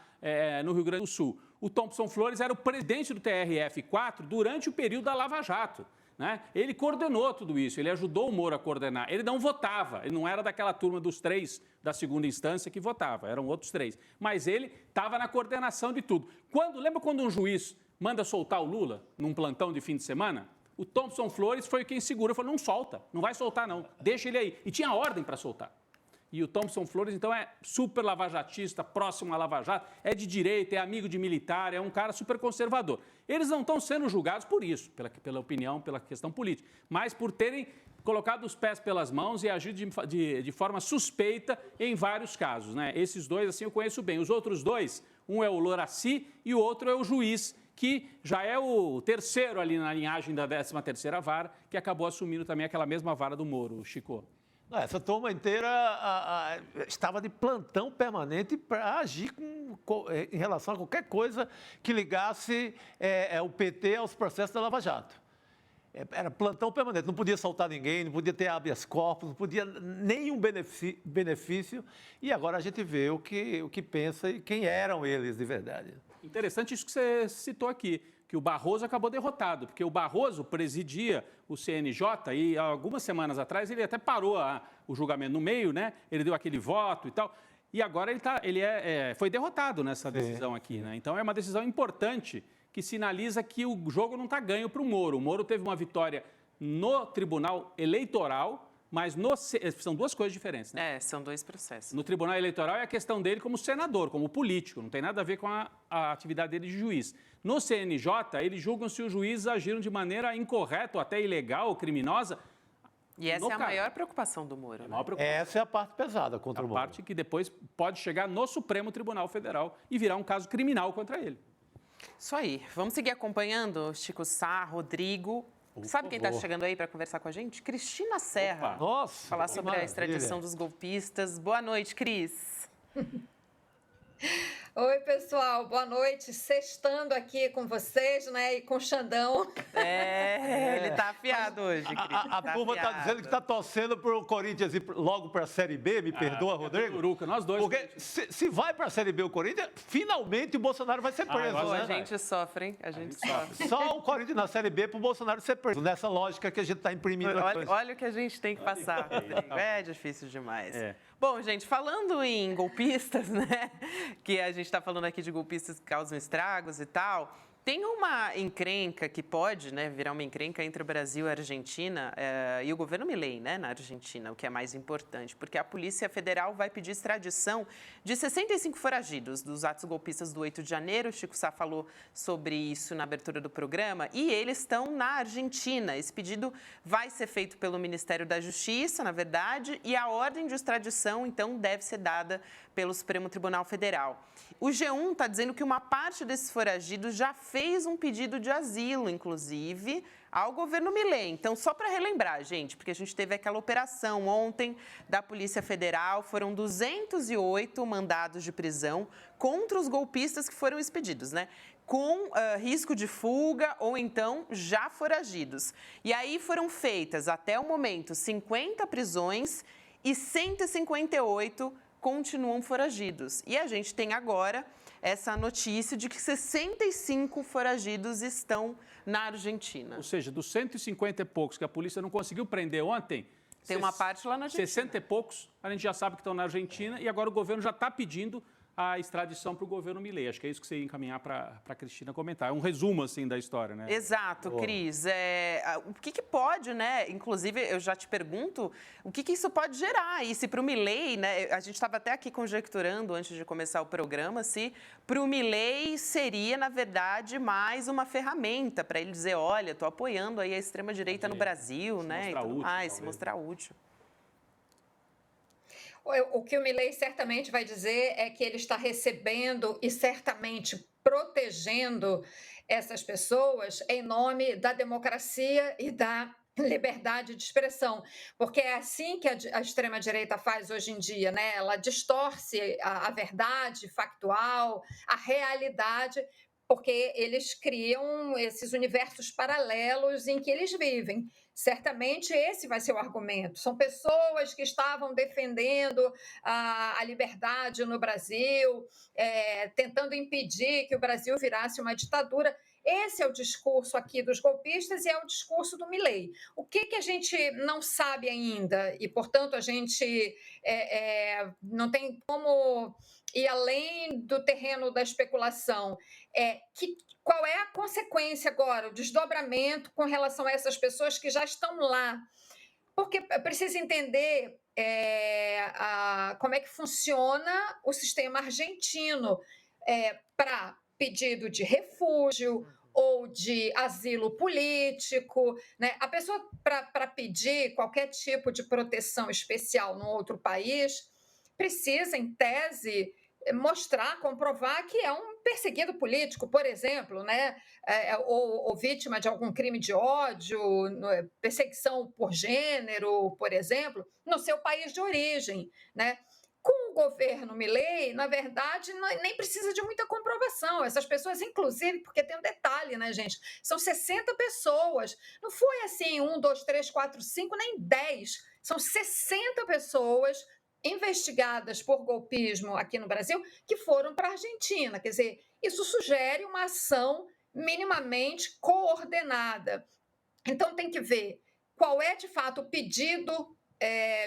no Rio Grande do Sul. O Thompson Flores era o presidente do TRF4 durante o período da Lava Jato, né? Ele coordenou tudo isso, ele ajudou o Moro a coordenar. Ele não votava, ele não era daquela turma dos 3 da segunda instância que votava, eram outros 3. Mas ele estava na coordenação de tudo. Lembra quando um juiz manda soltar o Lula num plantão de fim de semana? O Thompson Flores foi quem segurou, falou, não solta, não vai soltar não, deixa ele aí. E tinha ordem para soltar. E o Thompson Flores, então, é super lavajatista, próximo à Lava Jato, é de direita, é amigo de militar, é um cara super conservador. Eles não estão sendo julgados por isso, pela opinião, pela questão política, mas por terem colocado os pés pelas mãos e agido de forma suspeita em vários casos, né? Esses 2, assim, eu conheço bem. Os outros 2, um é o Loraci e o outro é o juiz, que já é o terceiro ali na linhagem da 13ª Vara, que acabou assumindo também aquela mesma vara do Moro, Chico. Essa turma inteira estava de plantão permanente para agir em relação a qualquer coisa que ligasse o PT aos processos da Lava Jato. Era plantão permanente, não podia soltar ninguém, não podia ter habeas corpus, não podia nenhum benefício. E agora a gente vê o que pensa e quem eram eles de verdade. Interessante isso que você citou aqui, que o Barroso acabou derrotado, porque o Barroso presidia o CNJ e algumas semanas atrás ele até parou o julgamento no meio, né? Ele deu aquele voto e tal. E agora foi derrotado nessa decisão aqui, né? Então é uma decisão importante que sinaliza que o jogo não está ganho para o Moro. O Moro teve uma vitória no Tribunal Eleitoral, mas são duas coisas diferentes, né? São dois processos. No Tribunal Eleitoral é a questão dele como senador, como político, não tem nada a ver com a atividade dele de juiz. No CNJ, eles julgam se os juízes agiram de maneira incorreta, ou até ilegal ou criminosa. E essa é a maior preocupação do Moro. Né? Essa é a parte pesada contra o Moro. A parte que depois pode chegar no Supremo Tribunal Federal e virar um caso criminal contra ele. Isso aí. Vamos seguir acompanhando Chico Sá, Rodrigo. Sabe quem está chegando aí para conversar com a gente? Cristina Serra. Nossa! Falar sobre a extradição dos golpistas. Boa noite, Cris. Oi, pessoal, boa noite. Sextando aqui com vocês, né? E com o Xandão. Ele tá afiado hoje, Cris. A turma está dizendo que está torcendo para o Corinthians ir logo para a Série B. Me perdoa, Rodrigo. Uruca, nós dois. Porque se vai para a Série B o Corinthians, finalmente o Bolsonaro vai ser preso. A gente sofre, hein? A gente sofre. Só o Corinthians na Série B para o Bolsonaro ser preso. Nessa lógica que a gente está imprimindo. Olha o que a gente tem que passar, Rodrigo. É difícil demais. Bom, gente, falando em golpistas, né? Que a gente está falando aqui de golpistas que causam estragos e tal. Tem uma encrenca que pode, né, virar uma encrenca entre o Brasil e a Argentina e o governo Milei, né, na Argentina, o que é mais importante, porque a Polícia Federal vai pedir extradição de 65 foragidos dos atos golpistas do 8 de janeiro. O Chico Sá falou sobre isso na abertura do programa e eles estão na Argentina. Esse pedido vai ser feito pelo Ministério da Justiça, na verdade, e a ordem de extradição, então, deve ser dada pelo Supremo Tribunal Federal. O G1 está dizendo que uma parte desses foragidos já fez um pedido de asilo, inclusive, ao governo Milei. Então, só para relembrar, gente, porque a gente teve aquela operação ontem da Polícia Federal, foram 208 mandados de prisão contra os golpistas que foram expedidos, né? Com risco de fuga ou então já foragidos. E aí foram feitas, até o momento, 50 prisões e 158 continuam foragidos. E a gente tem agora essa notícia de que 65 foragidos estão na Argentina. Ou seja, dos 150 e poucos que a polícia não conseguiu prender ontem, tem uma parte lá na Argentina. 60 e poucos, a gente já sabe que estão na Argentina e agora o governo já está pedindo a extradição para o governo Milei. Acho que é isso que você ia encaminhar para a Cristina comentar. É um resumo, assim, da história, né? Exato, Cris. O que pode, né? Inclusive, eu já te pergunto, o que isso pode gerar? E se para o Milei, né? A gente estava até aqui conjecturando, antes de começar o programa, se para o Milei seria, na verdade, mais uma ferramenta para ele dizer, olha, estou apoiando aí a extrema-direita no Brasil, né? E tudo mais, se mostrar útil. O que o Milei certamente vai dizer é que ele está recebendo e certamente protegendo essas pessoas em nome da democracia e da liberdade de expressão, porque é assim que a extrema-direita faz hoje em dia, né? Ela distorce a verdade factual, a realidade, porque eles criam esses universos paralelos em que eles vivem. Certamente esse vai ser o argumento. São pessoas que estavam defendendo a liberdade no Brasil, tentando impedir que o Brasil virasse uma ditadura. Esse é o discurso aqui dos golpistas e é o discurso do Milei. O que a gente não sabe ainda e, portanto, a gente não tem como ir além do terreno da especulação, qual é a consequência agora, o desdobramento com relação a essas pessoas que já estão lá. Porque precisa entender como é que funciona o sistema argentino para pedido de refúgio ou de asilo político, né? A pessoa, para pedir qualquer tipo de proteção especial num outro país, precisa, em tese, mostrar, comprovar que é um perseguido político, por exemplo, né? Ou vítima de algum crime de ódio, perseguição por gênero, por exemplo, no seu país de origem, né? Com o governo Milei, na verdade, nem precisa de muita comprovação. Essas pessoas, inclusive, porque tem um detalhe, né, gente? São 60 pessoas. Não foi assim 1, 2, 3, 4, 5, nem 10. São 60 pessoas investigadas por golpismo aqui no Brasil que foram para a Argentina. Quer dizer, isso sugere uma ação minimamente coordenada. Então, tem que ver qual é, de fato, o pedido,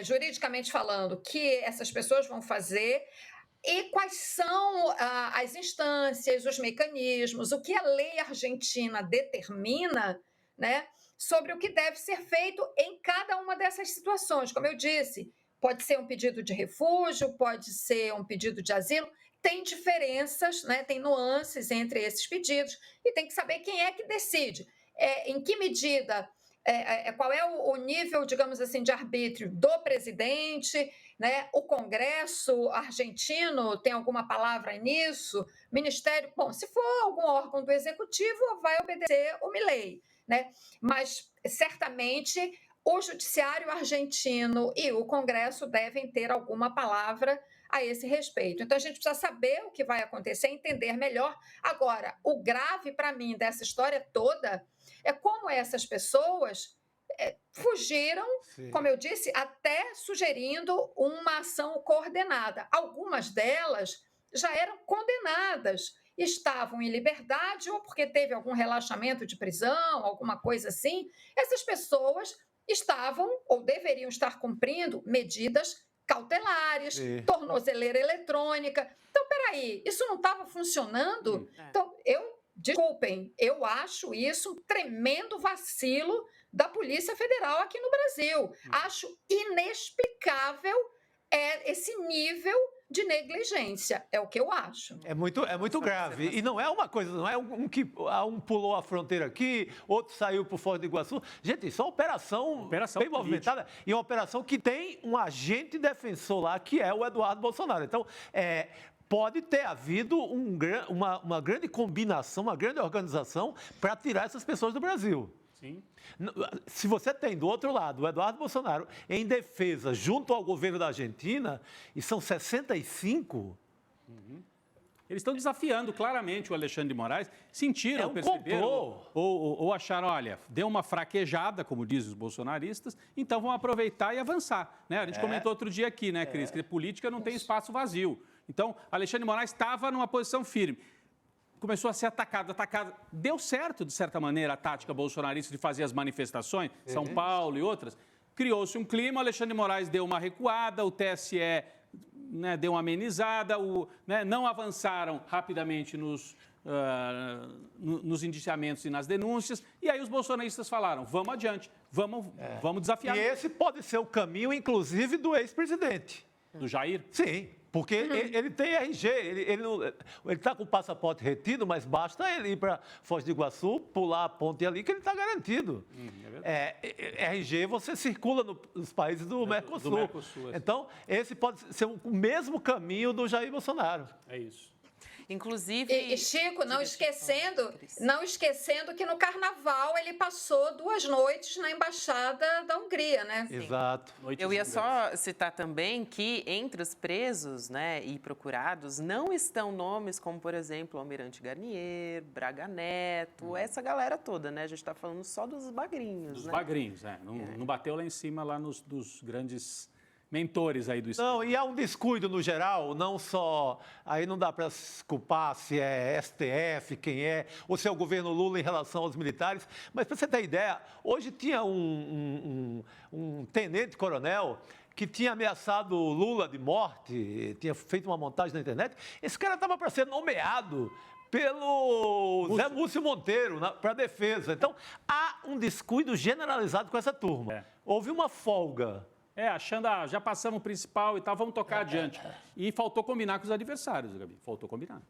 juridicamente falando, que essas pessoas vão fazer e quais são as instâncias, os mecanismos, o que a lei argentina determina, né, sobre o que deve ser feito em cada uma dessas situações. Como eu disse, pode ser um pedido de refúgio, pode ser um pedido de asilo, tem diferenças, né, tem nuances entre esses pedidos e tem que saber quem é que decide. Em que medida, qual é o nível, digamos assim, de arbítrio do presidente, né? O Congresso argentino tem alguma palavra nisso? Ministério, bom, se for algum órgão do Executivo, vai obedecer o Milei, né? Mas, certamente, o Judiciário argentino e o Congresso devem ter alguma palavra a esse respeito. Então, a gente precisa saber o que vai acontecer, entender melhor. Agora, o grave para mim dessa história toda é como essas pessoas fugiram, sim, como eu disse, até sugerindo uma ação coordenada. Algumas delas já eram condenadas, estavam em liberdade ou porque teve algum relaxamento de prisão, alguma coisa assim. Essas pessoas estavam ou deveriam estar cumprindo medidas cautelares, tornozeleira eletrônica. Então, peraí, isso não estava funcionando? Então, desculpem, eu acho isso um tremendo vacilo da Polícia Federal aqui no Brasil. Acho inexplicável esse nível de negligência, é o que eu acho. É muito grave. E não é uma coisa, não é um pulou a fronteira aqui, outro saiu para o Foz do Iguaçu. Gente, isso é uma operação bem movimentada e uma operação que tem um agente defensor lá, que é o Eduardo Bolsonaro. Então, pode ter havido uma grande combinação, uma grande organização para tirar essas pessoas do Brasil. Sim. Se você tem do outro lado o Eduardo Bolsonaro em defesa junto ao governo da Argentina, e são 65... Eles estão desafiando claramente o Alexandre de Moraes, sentiram, perceberam, ou acharam, olha, deu uma fraquejada, como dizem os bolsonaristas, então vão aproveitar e avançar. Né? A gente comentou outro dia aqui, né, Cris, que política não tem espaço vazio. Então, Alexandre de Moraes estava numa posição firme. Começou a ser atacado. Deu certo, de certa maneira, a tática bolsonarista de fazer as manifestações, São Paulo e outras. Criou-se um clima, Alexandre de Moraes deu uma recuada, o TSE... né, deu uma amenizada, não avançaram rapidamente nos indiciamentos e nas denúncias, e aí os bolsonaristas falaram, vamos adiante, vamos desafiar. E esse pode ser o caminho, inclusive, do ex-presidente. Do Jair? Sim, porque ele tem RG, ele está com o passaporte retido, mas basta ele ir para Foz do Iguaçu, pular a ponte ali, que ele está garantido. RG você circula nos países do Mercosul. Do Mercosul, então, esse pode ser o mesmo caminho do Jair Bolsonaro. É isso. Inclusive... E Chico, não esquecendo que no Carnaval ele passou 2 noites na Embaixada da Hungria, né? Exato. Eu ia só citar também que entre os presos, né, e procurados não estão nomes como, por exemplo, Almirante Garnier, Braga Neto, essa galera toda, né? A gente está falando só dos bagrinhos, dos né? Bagrinhos, não bateu lá em cima, lá dos grandes... mentores aí do Estado. Não, e há um descuido no geral, não só... Aí não dá para se culpar se é STF, quem é, ou se é o governo Lula em relação aos militares. Mas, para você ter ideia, hoje tinha um tenente-coronel que tinha ameaçado Lula de morte, tinha feito uma montagem na internet. Esse cara estava para ser nomeado pelo Zé Múcio Monteiro para a defesa. Então, há um descuido generalizado com essa turma. Houve uma folga. Achando, já passamos o principal e tal, vamos tocar adiante. E faltou combinar com os adversários, Gabi. Faltou combinar.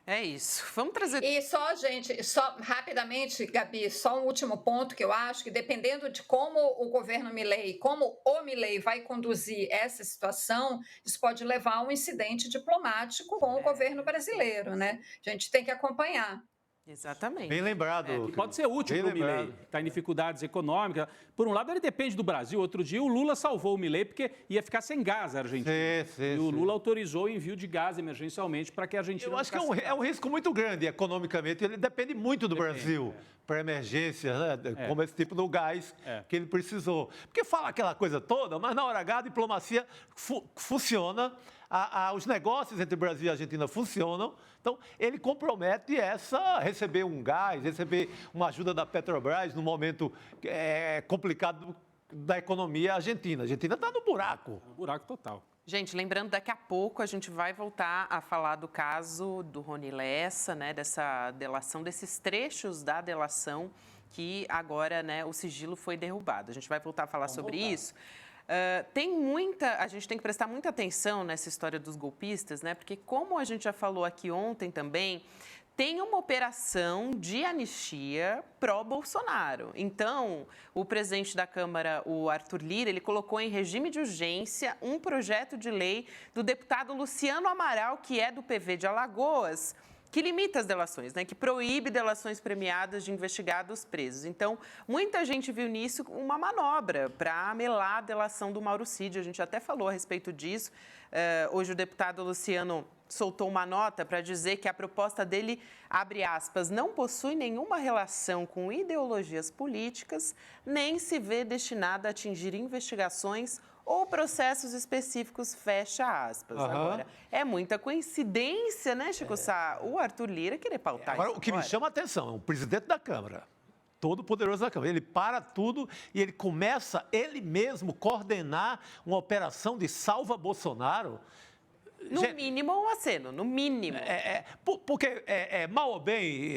É isso. Vamos trazer... E só, gente, só rapidamente, Gabi, só um último ponto que eu acho que dependendo de como o governo Milei, como o Milei vai conduzir essa situação, isso pode levar a um incidente diplomático com o governo brasileiro, né? A gente tem que acompanhar. Exatamente. Bem lembrado. Que pode ser útil para o Milei, que está em dificuldades econômicas. Por um lado, ele depende do Brasil. Outro dia, o Lula salvou o Milei porque ia ficar sem gás a Argentina. E o Lula autorizou o envio de gás emergencialmente para que a Argentina... Eu acho que é um risco muito grande economicamente. Ele depende muito do Brasil para emergência, né? Como esse tipo do gás que ele precisou. Porque fala aquela coisa toda, mas na hora H a diplomacia funciona. os negócios entre Brasil e Argentina funcionam. Então, ele compromete receber um gás, receber uma ajuda da Petrobras no momento complicado da economia argentina. A Argentina está no buraco. Um buraco total. Gente, lembrando, daqui a pouco a gente vai voltar a falar do caso do Rony Lessa, né, dessa delação, desses trechos da delação que agora, né, o sigilo foi derrubado. A gente vai voltar a falar sobre isso. A gente tem que prestar muita atenção nessa história dos golpistas, né, porque como a gente já falou aqui ontem também, tem uma operação de anistia pró-Bolsonaro. Então, o presidente da Câmara, o Arthur Lira, ele colocou em regime de urgência um projeto de lei do deputado Luciano Amaral, que é do PV de Alagoas, que limita as delações, né? Que proíbe delações premiadas de investigados presos. Então, muita gente viu nisso uma manobra para melar a delação do Mauro Cid. A gente até falou a respeito disso. Hoje o deputado Luciano soltou uma nota para dizer que a proposta dele, abre aspas, não possui nenhuma relação com ideologias políticas, nem se vê destinada a atingir investigações ou processos específicos, fecha aspas. Agora, é muita coincidência, né, Chico Sá, o Arthur Lira querer pautar Agora, isso o que me chama a atenção é o presidente da Câmara, todo poderoso da Câmara. Ele para tudo e ele começa, ele mesmo, coordenar uma operação de salva Bolsonaro. No mínimo, um aceno, no mínimo. Porque, mal ou bem,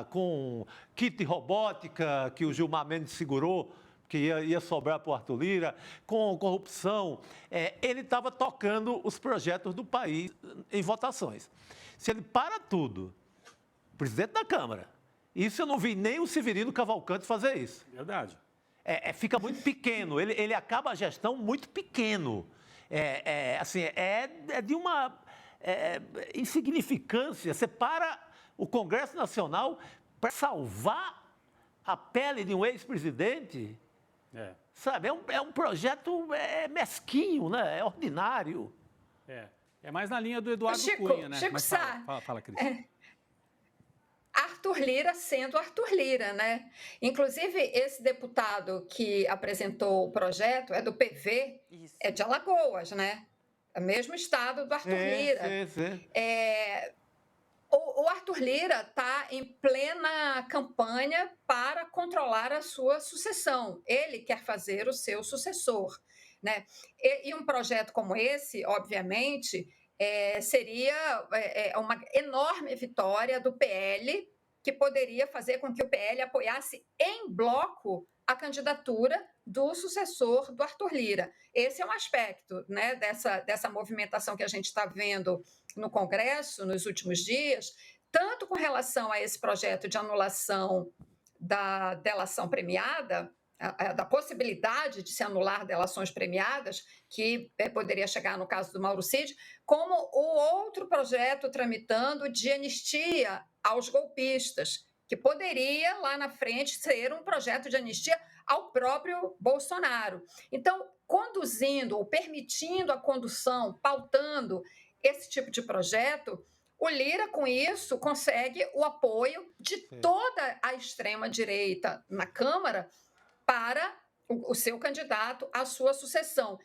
com kit robótica que o Gilmar Mendes segurou, que ia sobrar para o Arthur Lira, com corrupção, ele estava tocando os projetos do país em votações. Se ele para tudo, presidente da Câmara, isso eu não vi nem o Severino Cavalcante fazer isso. Verdade. Fica muito pequeno, ele acaba a gestão muito pequeno. De uma insignificância. Você para o Congresso Nacional para salvar a pele de um ex-presidente. Sabe, é um projeto mesquinho, né? É ordinário. É mais na linha do Eduardo Chico, Cunha, né? Chico Mas Sá, fala, Cris. Arthur Lira sendo Arthur Lira, né? Inclusive, esse deputado que apresentou o projeto é do PV, é de Alagoas, né? É o mesmo estado do Arthur Lira. Sim. O Arthur Lira está em plena campanha para controlar a sua sucessão. Ele quer fazer o seu sucessor, né? E um projeto como esse, obviamente, seria uma enorme vitória do PL, que poderia fazer com que o PL apoiasse em bloco a candidatura do sucessor do Arthur Lira. Esse é um aspecto, né, dessa movimentação que a gente está vendo no Congresso nos últimos dias, tanto com relação a esse projeto de anulação da delação premiada, da possibilidade de se anular delações premiadas, que poderia chegar no caso do Mauro Cid, como o outro projeto tramitando de anistia aos golpistas, que poderia, lá na frente, ser um projeto de anistia ao próprio Bolsonaro. Então, conduzindo ou permitindo a condução, pautando esse tipo de projeto, o Lira, com isso, consegue o apoio de toda a extrema-direita na Câmara para o seu candidato à sua sucessão.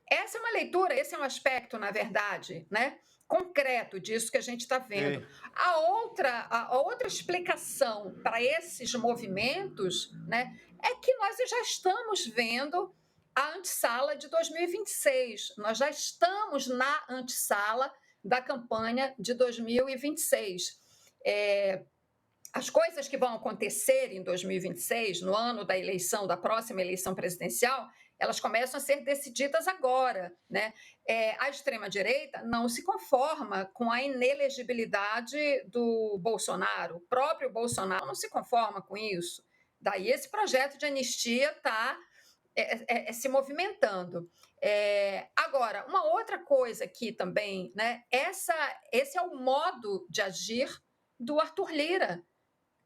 Essa é uma leitura, esse é um aspecto, na verdade, né, concreto disso que a gente está vendo. A outra explicação para esses movimentos, né, é que nós já estamos vendo a antessala de 2026. Nós já estamos na antessala da campanha de 2026. As coisas que vão acontecer em 2026, no ano da eleição, da próxima eleição presidencial, elas começam a ser decididas agora, né? A extrema-direita não se conforma com a inelegibilidade do Bolsonaro. O próprio Bolsonaro não se conforma com isso. Daí esse projeto de anistia está se movimentando. Agora, uma outra coisa aqui também, né? Esse é o modo de agir do Arthur Lira.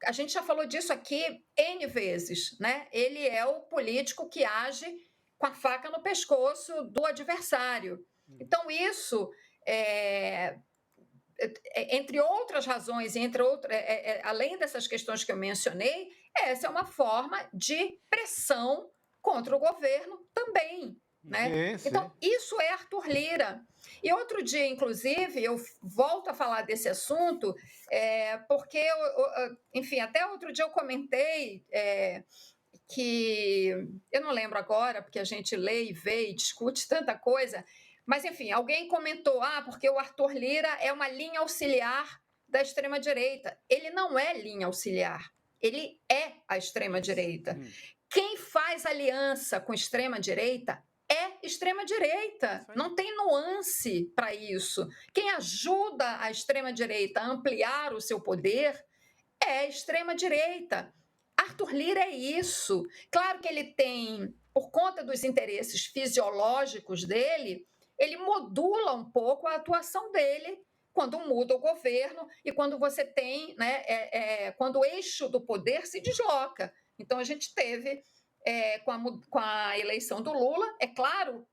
A gente já falou disso aqui N vezes, né? Ele é o político que age com a faca no pescoço do adversário. Então, isso, entre outras razões, além dessas questões que eu mencionei, essa é uma forma de pressão contra o governo também. né? Sim. Então, isso é Arthur Lira. E outro dia, inclusive, eu volto a falar desse assunto, porque, enfim, até outro dia eu comentei que, eu não lembro agora, porque a gente lê e vê e discute tanta coisa, mas, enfim, alguém comentou, porque o Arthur Lira é uma linha auxiliar da extrema-direita. Ele não é linha auxiliar, ele é a extrema-direita. Quem faz aliança com extrema-direita é extrema-direita. Não tem nuance para isso. Quem ajuda a extrema-direita a ampliar o seu poder é a extrema-direita. Arthur Lira é isso. Claro que ele tem, por conta dos interesses fisiológicos dele, ele modula um pouco a atuação dele quando muda o governo e quando você tem, quando o eixo do poder se desloca. Então, a gente teve, com a eleição do Lula, é claro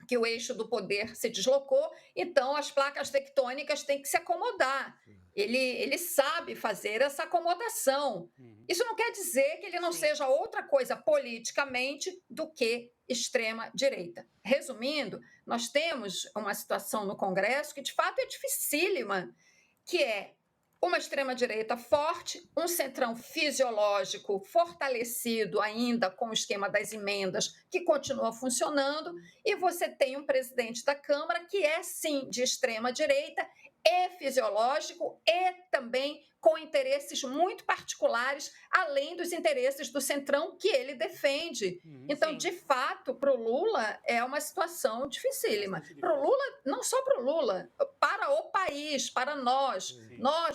que o eixo do poder se deslocou, então as placas tectônicas têm que se acomodar. Ele sabe fazer essa acomodação. Isso não quer dizer que ele não seja outra coisa politicamente do que extrema-direita. Resumindo, nós temos uma situação no Congresso que, de fato, é dificílima, que é uma extrema-direita forte, um centrão fisiológico fortalecido ainda com o esquema das emendas, que continua funcionando, e você tem um presidente da Câmara que é, sim, de extrema-direita, é fisiológico e também com interesses muito particulares, além dos interesses do centrão que ele defende. Então, de fato, para o Lula é uma situação dificílima. Para o Lula, não só para o Lula, para o país, para nós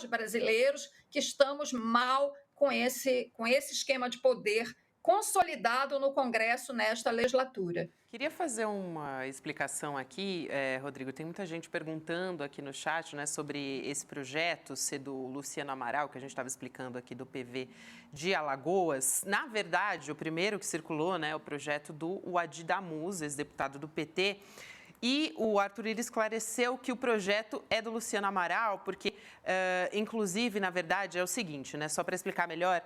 brasileiros, que estamos mal com esse esquema de poder consolidado no Congresso nesta legislatura. Queria fazer uma explicação aqui, Rodrigo. Tem muita gente perguntando aqui no chat, né, sobre esse projeto ser do Luciano Amaral, que a gente estava explicando aqui, do PV de Alagoas. Na verdade, o primeiro que circulou, né, é o projeto do Wadi Damuz, ex-deputado do PT. E o Arthur Lira esclareceu que o projeto é do Luciano Amaral, porque, inclusive, na verdade, é o seguinte, né, só para explicar melhor,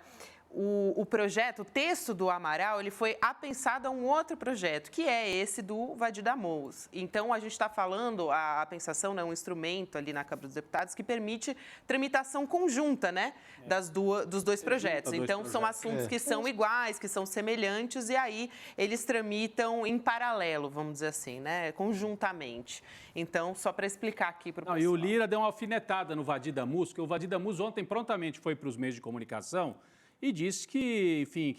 o projeto, o texto do Amaral, ele foi apensado a um outro projeto, que é esse do Wadi Damuz. Então, a gente está falando, a apensação é um instrumento ali na Câmara dos Deputados que permite tramitação conjunta, né, dos dois projetos. Então, são assuntos que são iguais, que são semelhantes, e aí eles tramitam em paralelo, vamos dizer assim, né, conjuntamente. Então, só para explicar aqui para o pessoal. E o Lira deu uma alfinetada no Wadi Damuz, porque o Wadi Damuz ontem prontamente foi para os meios de comunicação e disse que, enfim,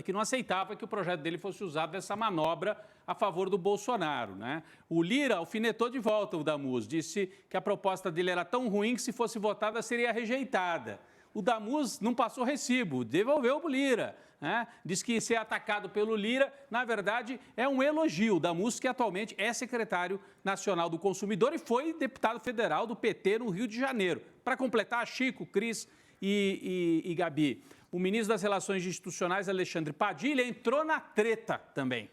que não aceitava que o projeto dele fosse usado dessa manobra a favor do Bolsonaro, né? O Lira alfinetou de volta o Damuz, disse que a proposta dele era tão ruim que, se fosse votada, seria rejeitada. O Damuz não passou recibo, devolveu para o Lira, né? Diz que ser atacado pelo Lira, na verdade, é um elogio. O Damuz, que atualmente é secretário nacional do consumidor e foi deputado federal do PT no Rio de Janeiro. Para completar, Chico, Cris e Gabi, o ministro das Relações Institucionais, Alexandre Padilha, entrou na treta também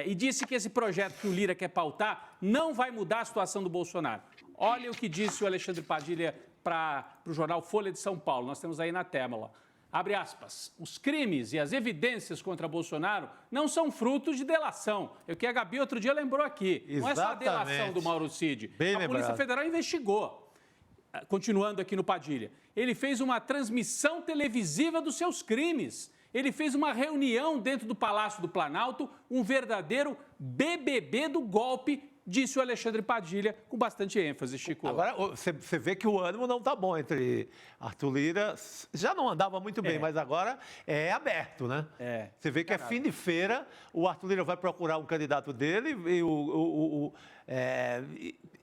e disse que esse projeto que o Lira quer pautar não vai mudar a situação do Bolsonaro. Olha o que disse o Alexandre Padilha para o jornal Folha de São Paulo. Nós temos aí na tela, abre aspas, os crimes e as evidências contra Bolsonaro não são frutos de delação. É o que a Gabi outro dia lembrou aqui. Exatamente. Não é só a delação do Mauro Cid. Bem a Polícia Federal investigou. Continuando aqui no Padilha, ele fez uma transmissão televisiva dos seus crimes. Ele fez uma reunião dentro do Palácio do Planalto, um verdadeiro BBB do golpe, disse o Alexandre Padilha, com bastante ênfase, Chico. Agora, você vê que o ânimo não está bom entre Arthur Lira. Já não andava muito bem, mas agora é aberto, né? Você vê que é fim de feira, o Arthur Lira vai procurar um candidato dele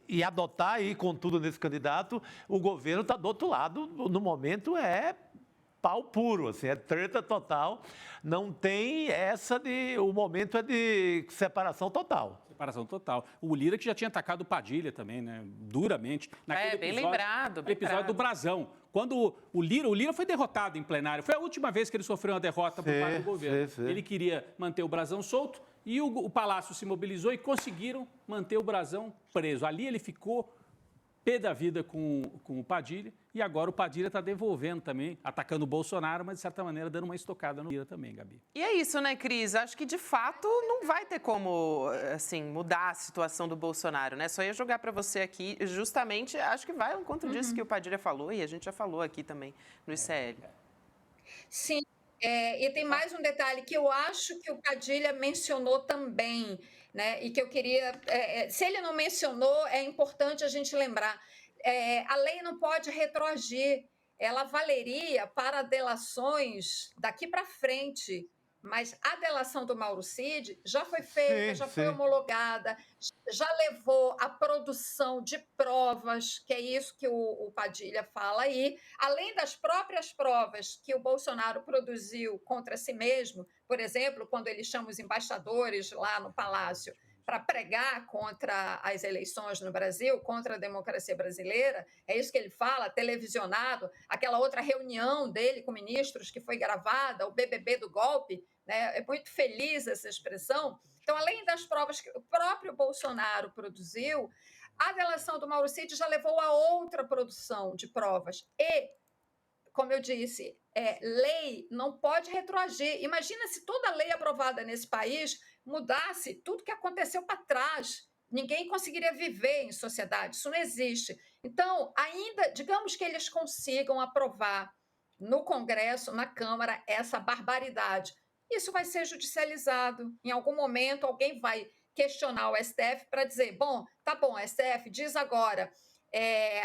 e adotar aí, contudo, nesse candidato, o governo está do outro lado, no momento é pau puro, assim, é treta total, não tem essa de... O momento é de separação total. Separação total. O Lira que já tinha atacado o Padilha também, né? Duramente. Naquele bem episódio, lembrado. No episódio do Brasão. Quando o Lira foi derrotado em plenário. Foi a última vez que ele sofreu uma derrota por parte do governo. Ele queria manter o Brasão solto e o Palácio se mobilizou e conseguiram manter o Brasão preso. Ali ele ficou pé da vida com o Padilha, e agora o Padilha está devolvendo também, atacando o Bolsonaro, mas de certa maneira dando uma estocada no Lira também, Gabi. E é isso, né, Cris? Acho que de fato não vai ter como, assim, mudar a situação do Bolsonaro, né? Só ia jogar para você aqui, justamente, acho que vai ao encontro disso que o Padilha falou, e a gente já falou aqui também no ICL. Sim, e tem mais um detalhe que eu acho que o Padilha mencionou também, né? E que eu queria. Se ele não mencionou, é importante a gente lembrar. A lei não pode retroagir, ela valeria para delações daqui para frente. Mas a delação do Mauro Cid já foi feita, já foi homologada, já levou à produção de provas, que é isso que o Padilha fala aí, além das próprias provas que o Bolsonaro produziu contra si mesmo, por exemplo, quando ele chama os embaixadores lá no Palácio para pregar contra as eleições no Brasil, contra a democracia brasileira, é isso que ele fala, televisionado, aquela outra reunião dele com ministros que foi gravada, o BBB do golpe, né? É muito feliz essa expressão. Então, além das provas que o próprio Bolsonaro produziu, a delação do Mauro Cid já levou a outra produção de provas. E, como eu disse, lei não pode retroagir. Imagina se toda lei aprovada nesse país mudasse tudo que aconteceu para trás. Ninguém conseguiria viver em sociedade. Isso não existe. Então, ainda, digamos que eles consigam aprovar no Congresso, na Câmara, essa barbaridade. Isso vai ser judicializado. Em algum momento, alguém vai questionar o STF para dizer, bom, tá bom, STF, diz agora,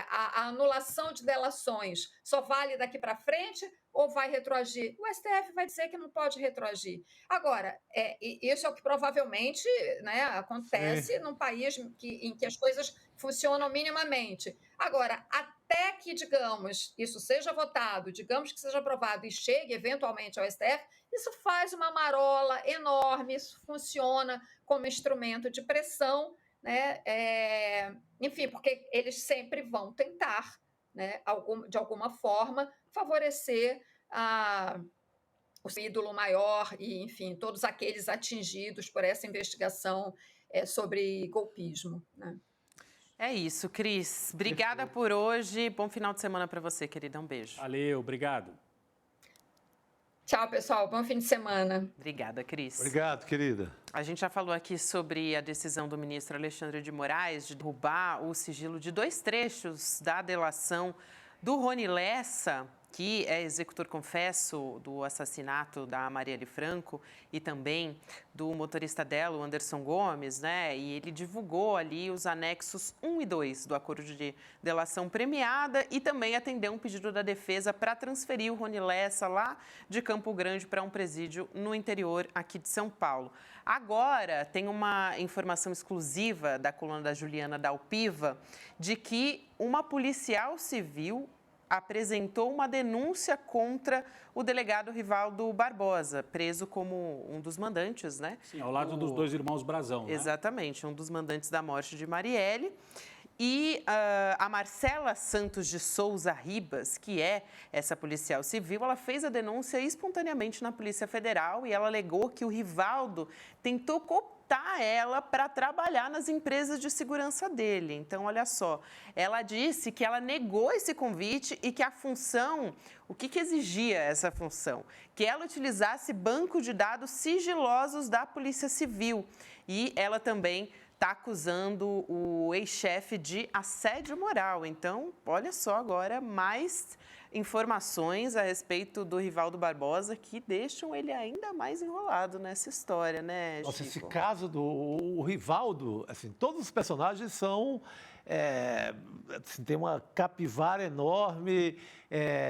a anulação de delações só vale daqui para frente ou vai retroagir? O STF vai dizer que não pode retroagir. Agora, isso é o que provavelmente, né, acontece num país em que as coisas funcionam minimamente. Agora, até que, digamos, isso seja votado, digamos que seja aprovado e chegue eventualmente ao STF, isso faz uma marola enorme, isso funciona como instrumento de pressão, né? Enfim, porque eles sempre vão tentar, né, de alguma forma, favorecer o ídolo maior e, enfim, todos aqueles atingidos por essa investigação sobre golpismo, né? É isso, Cris. Obrigada por hoje. Bom final de semana para você, querida. Um beijo. Valeu, obrigado. Tchau, pessoal. Bom fim de semana. Obrigada, Cris. Obrigado, querida. A gente já falou aqui sobre a decisão do ministro Alexandre de Moraes de derrubar o sigilo de 2 trechos da delação do Rony Lessa, que é executor confesso do assassinato da Marielle Franco e também do motorista dela, o Anderson Gomes, né? E ele divulgou ali os anexos 1 e 2 do acordo de delação premiada e também atendeu um pedido da defesa para transferir o Rony Lessa lá de Campo Grande para um presídio no interior aqui de São Paulo. Agora, tem uma informação exclusiva da coluna da Juliana Dalpiva de que uma policial civil apresentou uma denúncia contra o delegado Rivaldo Barbosa, preso como um dos mandantes, né? Sim, ao lado dos 2 irmãos Brazão, né? Exatamente, um dos mandantes da morte de Marielle. E a Marcela Santos de Souza Ribas, que é essa policial civil, ela fez a denúncia espontaneamente na Polícia Federal e ela alegou que o Rivaldo tentou cooptar ela para trabalhar nas empresas de segurança dele. Então, olha só, ela disse que ela negou esse convite e que a função, o que exigia essa função? Que ela utilizasse banco de dados sigilosos da Polícia Civil. E ela também está acusando o ex-chefe de assédio moral. Então, olha só agora mais informações a respeito do Rivaldo Barbosa que deixam ele ainda mais enrolado nessa história, né, Nossa, Chico? esse caso do Rivaldo, assim, todos os personagens são... assim, tem uma capivara enorme,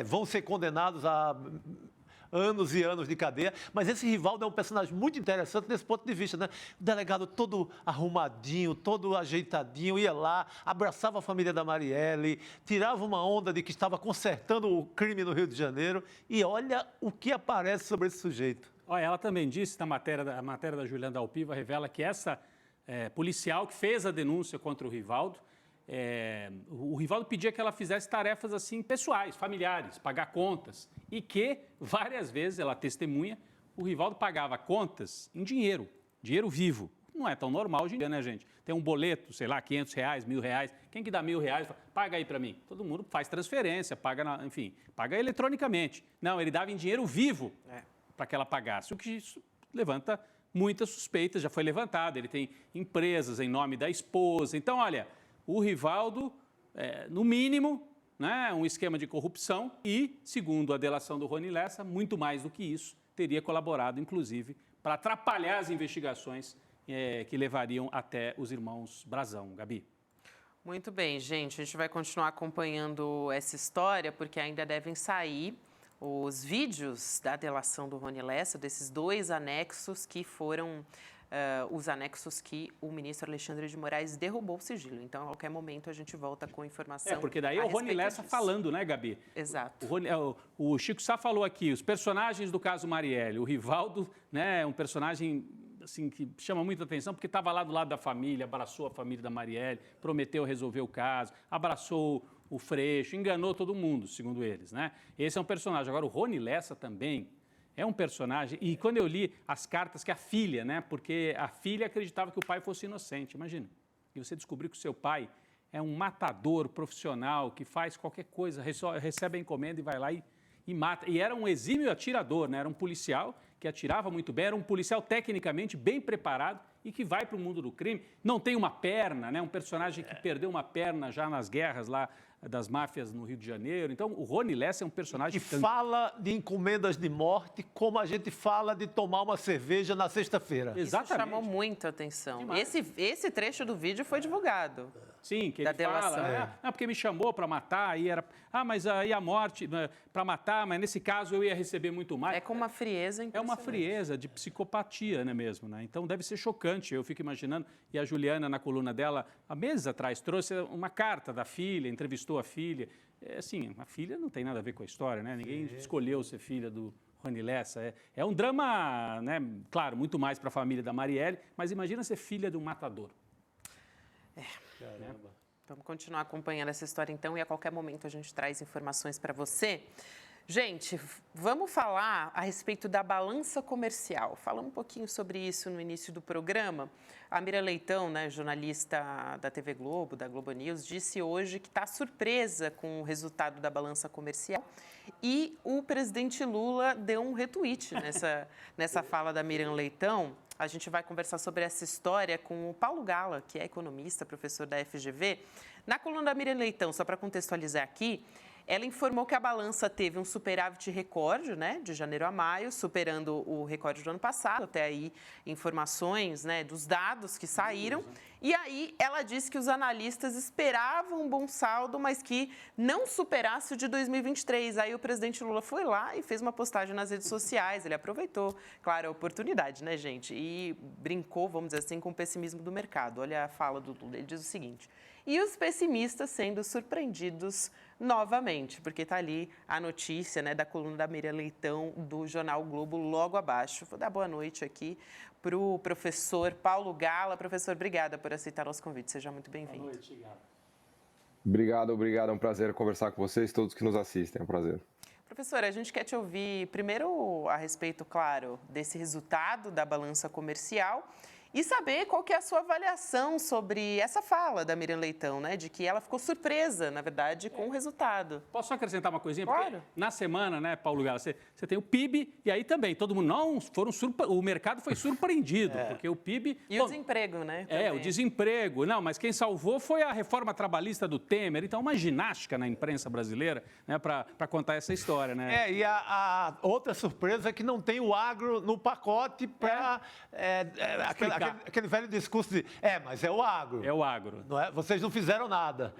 vão ser condenados a anos e anos de cadeia, mas esse Rivaldo é um personagem muito interessante nesse ponto de vista, né? O delegado todo arrumadinho, todo ajeitadinho, ia lá, abraçava a família da Marielle, tirava uma onda de que estava consertando o crime no Rio de Janeiro e olha o que aparece sobre esse sujeito. Olha, ela também disse, a matéria da Juliana Dalpiva revela que essa policial que fez a denúncia contra o Rivaldo, o Rivaldo pedia que ela fizesse tarefas assim pessoais, familiares, pagar contas. E que, várias vezes, ela testemunha, o Rivaldo pagava contas em dinheiro vivo. Não é tão normal hoje em dia, né, gente? tem um boleto, sei lá, R$500, R$1.000, quem que dá R$1.000? Paga aí para mim. Todo mundo faz transferência, paga, enfim, paga eletronicamente. Não, ele dava em dinheiro vivo para que ela pagasse, o que isso levanta muitas suspeitas, já foi levantado, ele tem empresas em nome da esposa. Então, olha, o Rivaldo, no mínimo, né, um esquema de corrupção e, segundo a delação do Rony Lessa, muito mais do que isso, teria colaborado, inclusive, para atrapalhar as investigações que levariam até os irmãos Brazão. Gabi. Muito bem, gente. A gente vai continuar acompanhando essa história, porque ainda devem sair os vídeos da delação do Rony Lessa, desses 2 anexos que foram os anexos que o ministro Alexandre de Moraes derrubou o sigilo. Então, a qualquer momento, a gente volta com informação. Porque daí é o Rony Lessa falando, né, Gabi? Exato. O Chico Sá falou aqui, os personagens do caso Marielle. O Rivaldo, né, é um personagem assim, que chama muita atenção, porque estava lá do lado da família, abraçou a família da Marielle, prometeu resolver o caso, abraçou o Freixo, enganou todo mundo, segundo eles, né? Esse é um personagem. Agora, o Rony Lessa também é um personagem. E quando eu li as cartas que a filha, né? Porque a filha acreditava que o pai fosse inocente, imagina. E você descobriu que o seu pai é um matador profissional que faz qualquer coisa, recebe a encomenda e vai lá e mata. E era um exímio atirador, né? Era um policial que atirava muito bem, era um policial tecnicamente bem preparado e que vai para o mundo do crime. Não tem uma perna, né? Um personagem que perdeu uma perna já nas guerras lá das máfias no Rio de Janeiro. Então, o Rony Lessa é um personagem que fala de encomendas de morte como a gente fala de tomar uma cerveja na sexta-feira. Exatamente. Isso chamou muita atenção. Esse trecho do vídeo foi divulgado. Sim, que ele fala, porque me chamou para matar, aí era, mas aí a morte para matar, mas nesse caso eu ia receber muito mais. É com uma frieza impressionante. É uma frieza de psicopatia, né mesmo, né? Então deve ser chocante, eu fico imaginando, e a Juliana na coluna dela, há meses atrás, trouxe uma carta da filha, entrevistou a filha, assim, a filha não tem nada a ver com a história, né? Ninguém escolheu ser filha do Rony Lessa, é um drama, né, claro, muito mais para a família da Marielle, mas imagina ser filha de um matador. Caramba. Vamos continuar acompanhando essa história, então, e a qualquer momento a gente traz informações para você. Gente, vamos falar a respeito da balança comercial. Falamos um pouquinho sobre isso no início do programa. A Miriam Leitão, né, jornalista da TV Globo, da Globo News, disse hoje que está surpresa com o resultado da balança comercial e o presidente Lula deu um retweet nessa fala da Miriam Leitão. A gente vai conversar sobre essa história com o Paulo Gala, que é economista, professor da FGV. Na coluna da Miriam Leitão, só para contextualizar aqui, ela informou que a balança teve um superávit recorde, né, de janeiro a maio, superando o recorde do ano passado. Até aí, informações, né, dos dados que saíram. E aí, ela disse que os analistas esperavam um bom saldo, mas que não superasse o de 2023. Aí, o presidente Lula foi lá e fez uma postagem nas redes sociais. Ele aproveitou, claro, a oportunidade, né, gente? E brincou, vamos dizer assim, com o pessimismo do mercado. Olha a fala do Lula. Ele diz o seguinte: e os pessimistas sendo surpreendidos novamente, porque está ali a notícia, né, da coluna da Miriam Leitão do Jornal Globo logo abaixo. Vou dar boa noite aqui para o professor Paulo Gala. Professor, obrigada por aceitar nosso convite. Seja muito bem-vindo. Boa noite, Gala. Obrigado. É um prazer conversar com vocês, todos que nos assistem. É um prazer. Professor, a gente quer te ouvir primeiro a respeito, claro, desse resultado da balança comercial e saber qual que é a sua avaliação sobre essa fala da Miriam Leitão, né? De que ela ficou surpresa, na verdade, com o resultado. Posso só acrescentar uma coisinha? Claro. Porque na semana, né, Paulo Gala, você tem o PIB e aí também todo mundo, o mercado foi surpreendido, porque o PIB... E o desemprego, né? Também. O desemprego. Não, mas quem salvou foi a reforma trabalhista do Temer. Então, uma ginástica na imprensa brasileira, né, para contar essa história, né? E a outra surpresa é que não tem o agro no pacote para... Aquele velho discurso de, mas é o agro. É o agro. Não é? Vocês não fizeram nada.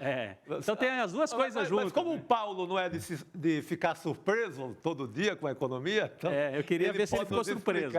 Então tem as duas coisas juntas. Mas como o Paulo não é de ficar surpreso todo dia com a economia... Então eu queria ver se ele ficou surpreso.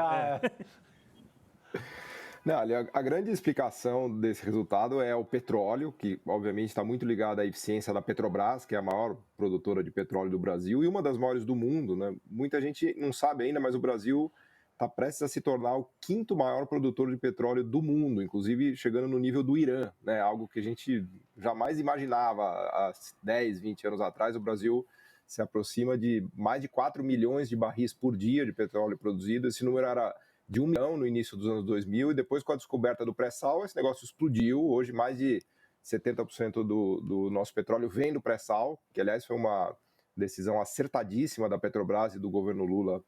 Não, a grande explicação desse resultado é o petróleo, que obviamente está muito ligado à eficiência da Petrobras, que é a maior produtora de petróleo do Brasil e uma das maiores do mundo, né? Muita gente não sabe ainda, mas o Brasil está prestes a se tornar o 5º maior produtor de petróleo do mundo, inclusive chegando no nível do Irã, né? Algo que a gente jamais imaginava há 10, 20 anos atrás. O Brasil se aproxima de mais de 4 milhões de barris por dia de petróleo produzido. Esse número era de 1 milhão no início dos anos 2000 e depois com a descoberta do pré-sal esse negócio explodiu. Hoje mais de 70% do nosso petróleo vem do pré-sal, que aliás foi uma decisão acertadíssima da Petrobras e do governo Lula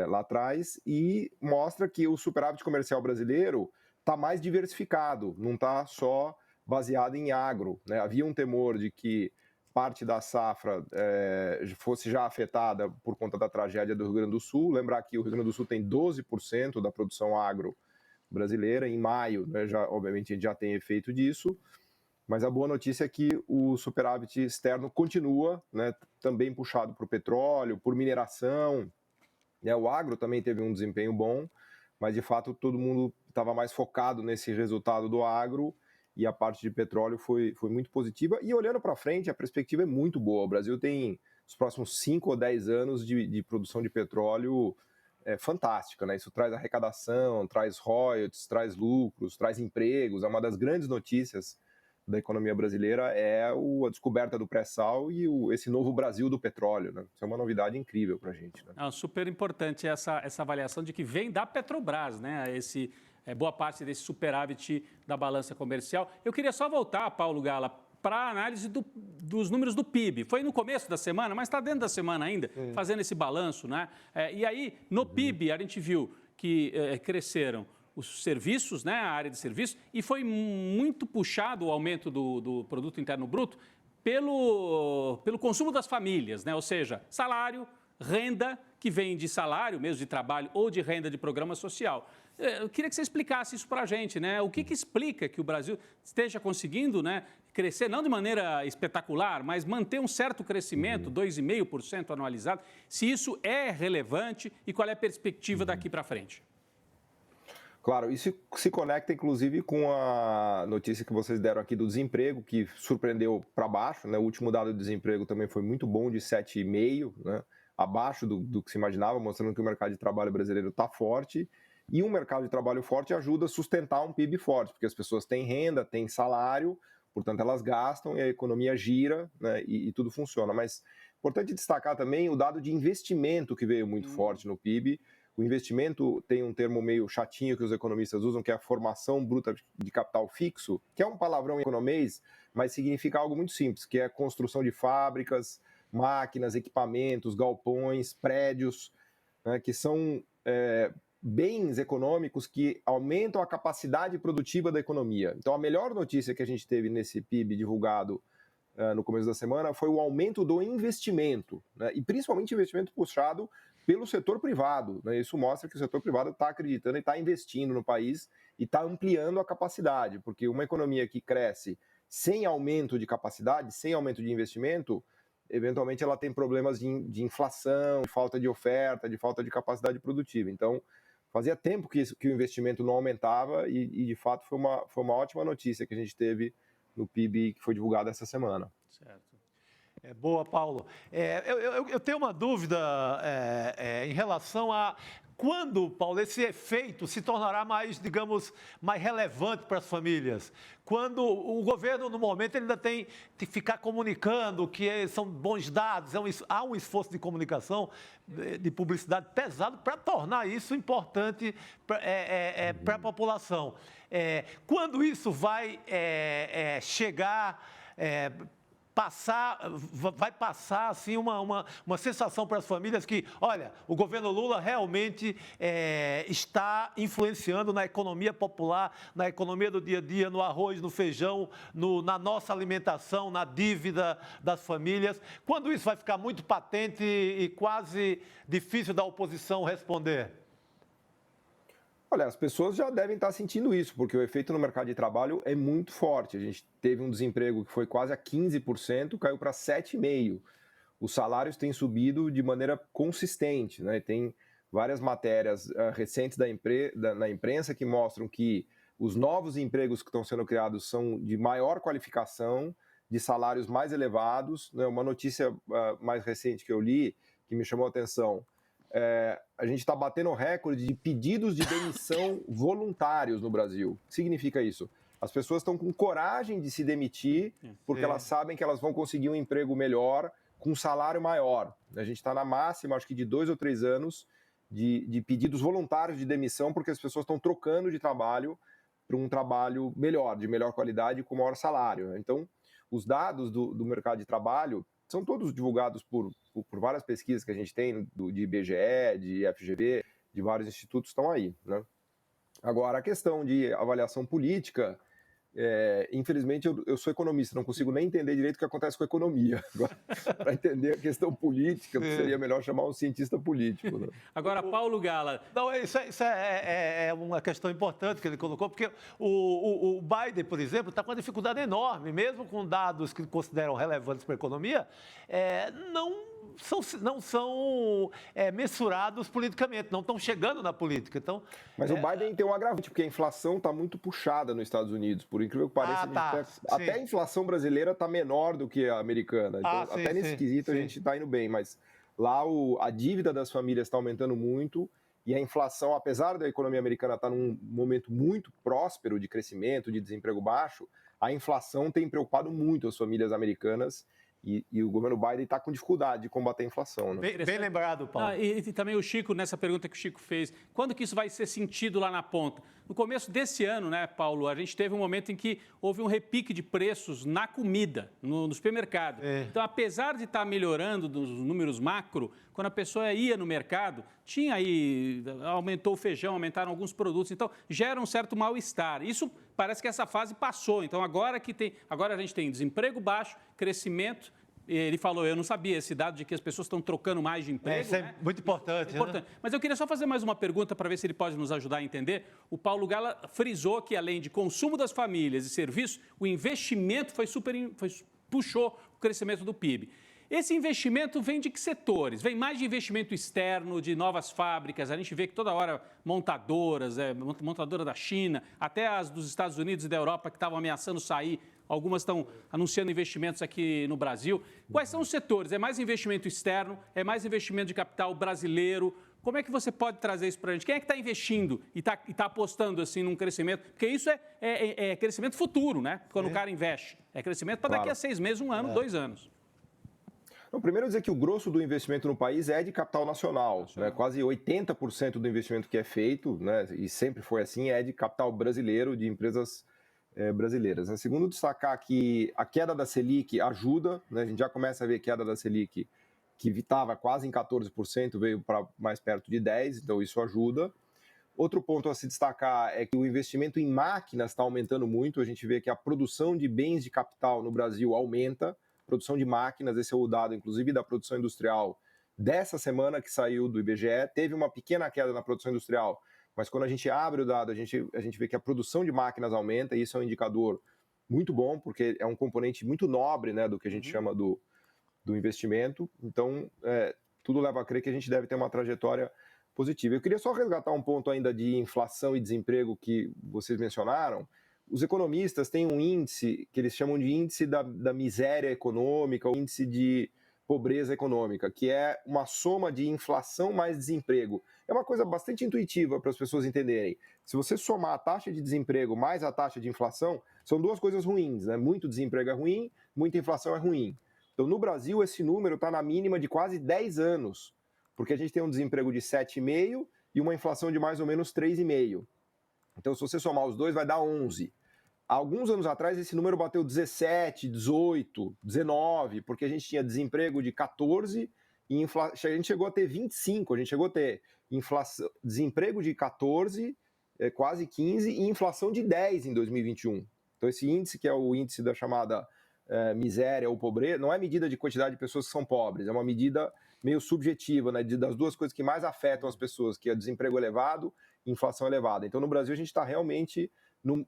lá atrás, e mostra que o superávit comercial brasileiro está mais diversificado, não está só baseado em agro, né? Havia um temor de que parte da safra fosse já afetada por conta da tragédia do Rio Grande do Sul. Lembrar que o Rio Grande do Sul tem 12% da produção agro brasileira. Em maio, né, obviamente, a gente já tem efeito disso. Mas a boa notícia é que o superávit externo continua, né, também puxado por petróleo, por mineração. O agro também teve um desempenho bom, mas de fato todo mundo estava mais focado nesse resultado do agro e a parte de petróleo foi muito positiva. E olhando para frente, a perspectiva é muito boa. O Brasil tem os próximos 5 ou 10 anos de produção de petróleo fantástica, né? Isso traz arrecadação, traz royalties, traz lucros, traz empregos. É uma das grandes notícias da economia brasileira a descoberta do pré-sal e esse novo Brasil do petróleo, né? Isso é uma novidade incrível para a gente, né? Super importante essa avaliação de que vem da Petrobras, né? Boa parte desse superávit da balança comercial. Eu queria só voltar, Paulo Gala, para a análise dos números do PIB. Foi no começo da semana, mas está dentro da semana ainda, fazendo esse balanço, né? E aí, no PIB, a gente viu que cresceram os serviços, né, a área de serviços, e foi muito puxado o aumento do Produto Interno Bruto pelo consumo das famílias, né? Ou seja, salário, renda que vem de salário, mesmo de trabalho, ou de renda de programa social. Eu queria que você explicasse isso para a gente, né? O que explica que o Brasil esteja conseguindo, né, crescer, não de maneira espetacular, mas manter um certo crescimento, 2,5% anualizado, se isso é relevante e qual é a perspectiva daqui para frente? Claro, isso se conecta inclusive com a notícia que vocês deram aqui do desemprego, que surpreendeu para baixo, né? O último dado de desemprego também foi muito bom, de 7,5%, né? Abaixo do que se imaginava, mostrando que o mercado de trabalho brasileiro está forte. E um mercado de trabalho forte ajuda a sustentar um PIB forte, porque as pessoas têm renda, têm salário, portanto elas gastam e a economia gira, né? E tudo funciona. Mas é importante destacar também o dado de investimento que veio muito forte no PIB. O investimento tem um termo meio chatinho que os economistas usam, que é a formação bruta de capital fixo, que é um palavrão em economês, mas significa algo muito simples, que é a construção de fábricas, máquinas, equipamentos, galpões, prédios, né, que são bens econômicos que aumentam a capacidade produtiva da economia. Então, a melhor notícia que a gente teve nesse PIB divulgado no começo da semana foi o aumento do investimento, né, e principalmente investimento puxado pelo setor privado, né? Isso mostra que o setor privado está acreditando e está investindo no país e está ampliando a capacidade, porque uma economia que cresce sem aumento de capacidade, sem aumento de investimento, eventualmente ela tem problemas de inflação, de falta de oferta, de falta de capacidade produtiva. Então, fazia tempo que o investimento não aumentava e de fato, foi uma ótima notícia que a gente teve no PIB que foi divulgado essa semana. Certo. Boa, Paulo. Eu tenho uma dúvida em relação a quando, Paulo, esse efeito se tornará mais, digamos, mais relevante para as famílias. Quando o governo, no momento, ele ainda tem que ficar comunicando que são bons dados, há um esforço de comunicação, de publicidade pesado para tornar isso importante para a população. Quando isso vai chegar... vai passar assim, uma sensação para as famílias que, olha, o governo Lula realmente está influenciando na economia popular, na economia do dia a dia, no arroz, no feijão, na nossa alimentação, na dívida das famílias. Quando isso vai ficar muito patente e quase difícil da oposição responder? Olha, as pessoas já devem estar sentindo isso, porque o efeito no mercado de trabalho é muito forte. A gente teve um desemprego que foi quase a 15%, caiu para 7,5%. Os salários têm subido de maneira consistente, né? Tem várias matérias recentes na imprensa que mostram que os novos empregos que estão sendo criados são de maior qualificação, de salários mais elevados, né? Uma notícia mais recente que eu li, que me chamou a atenção, a gente está batendo recorde de pedidos de demissão voluntários no Brasil. O que significa isso? As pessoas estão com coragem de se demitir porque elas sabem que elas vão conseguir um emprego melhor com um salário maior. A gente está na máxima, acho que de 2 ou 3 anos, de pedidos voluntários de demissão, porque as pessoas estão trocando de trabalho para um trabalho melhor, de melhor qualidade e com maior salário. Então, os dados do mercado de trabalho são todos divulgados por várias pesquisas que a gente tem, de IBGE, de FGV, de vários institutos estão aí, né? Agora, a questão de avaliação política, infelizmente eu sou economista, não consigo nem entender direito o que acontece com a economia. Para entender a questão política, seria melhor chamar um cientista político, né? Agora, Paulo Gala... Não, isso é uma questão importante que ele colocou, porque o Biden, por exemplo, está com uma dificuldade enorme, mesmo com dados que consideram relevantes para a economia, não são mensurados politicamente, não estão chegando na política. Então, mas o Biden tem um agravante, porque a inflação está muito puxada nos Estados Unidos, por incrível que pareça. Até a inflação brasileira está menor do que a americana. Então, até nesse quesito a gente está indo bem, mas lá a dívida das famílias está aumentando muito e a inflação, apesar da economia americana estar num momento muito próspero de crescimento, de desemprego baixo, a inflação tem preocupado muito as famílias americanas. E o governo Biden está com dificuldade de combater a inflação, né? Bem lembrado, Paulo. E também o Chico, nessa pergunta que o Chico fez, quando que isso vai ser sentido lá na ponta? No começo desse ano, né, Paulo, a gente teve um momento em que houve um repique de preços na comida, no supermercado. Então, apesar de estar melhorando dos números macro, quando a pessoa ia no mercado, tinha aí, aumentou o feijão, aumentaram alguns produtos, então gera um certo mal-estar. Isso parece que essa fase passou. Então, agora a gente tem desemprego baixo, crescimento. Ele falou, eu não sabia esse dado de que as pessoas estão trocando mais de emprego. Isso é muito importante. Né? Mas eu queria só fazer mais uma pergunta para ver se ele pode nos ajudar a entender. O Paulo Gala frisou que, além de consumo das famílias e serviços, o investimento puxou o crescimento do PIB. Esse investimento vem de que setores? Vem mais de investimento externo, de novas fábricas. A gente vê que toda hora montadoras, montadora da China, até as dos Estados Unidos e da Europa que estavam ameaçando sair. Algumas estão anunciando investimentos aqui no Brasil. Quais são os setores? É mais investimento externo? É mais investimento de capital brasileiro? Como é que você pode trazer isso para a gente? Quem é que está investindo e está apostando assim num crescimento? Porque isso é crescimento futuro, né? Quando o cara investe. É crescimento para daqui a 6 meses, 1 ano, 2 anos. Não, primeiro dizer que o grosso do investimento no país é de capital nacional. Né? Quase 80% do investimento que é feito, né, e sempre foi assim, é de capital brasileiro, de empresas brasileiras. Segundo, destacar que a queda da Selic ajuda, né? A gente já começa a ver a queda da Selic, que estava quase em 14%, veio para mais perto de 10%, então isso ajuda. Outro ponto a se destacar é que o investimento em máquinas está aumentando muito, a gente vê que a produção de bens de capital no Brasil aumenta, produção de máquinas, esse é o dado, inclusive, da produção industrial dessa semana que saiu do IBGE, teve uma pequena queda na produção industrial, mas quando a gente abre o dado, a gente vê que a produção de máquinas aumenta, e isso é um indicador muito bom, porque é um componente muito nobre, né, do que a gente chama do investimento. Então, tudo leva a crer que a gente deve ter uma trajetória positiva. Eu queria só resgatar um ponto ainda de inflação e desemprego que vocês mencionaram. Os economistas têm um índice que eles chamam de índice da miséria econômica, ou índice de pobreza econômica, que é uma soma de inflação mais desemprego. É uma coisa bastante intuitiva para as pessoas entenderem. Se você somar a taxa de desemprego mais a taxa de inflação, são duas coisas ruins, né? Muito desemprego é ruim, muita inflação é ruim. Então, no Brasil, esse número está na mínima de quase 10 anos, porque a gente tem um desemprego de 7,5% e uma inflação de mais ou menos 3,5%. Então, se você somar os dois, vai dar 11%. Há alguns anos atrás, esse número bateu 17, 18, 19, porque a gente tinha desemprego de 14 e a gente chegou a ter 25, a gente chegou a ter desemprego de 14, quase 15, e inflação de 10 em 2021. Então, esse índice, que é o índice da chamada miséria ou pobreza, não é medida de quantidade de pessoas que são pobres, é uma medida meio subjetiva, né, das duas coisas que mais afetam as pessoas, que é desemprego elevado e inflação elevada. Então, no Brasil, a gente está realmente...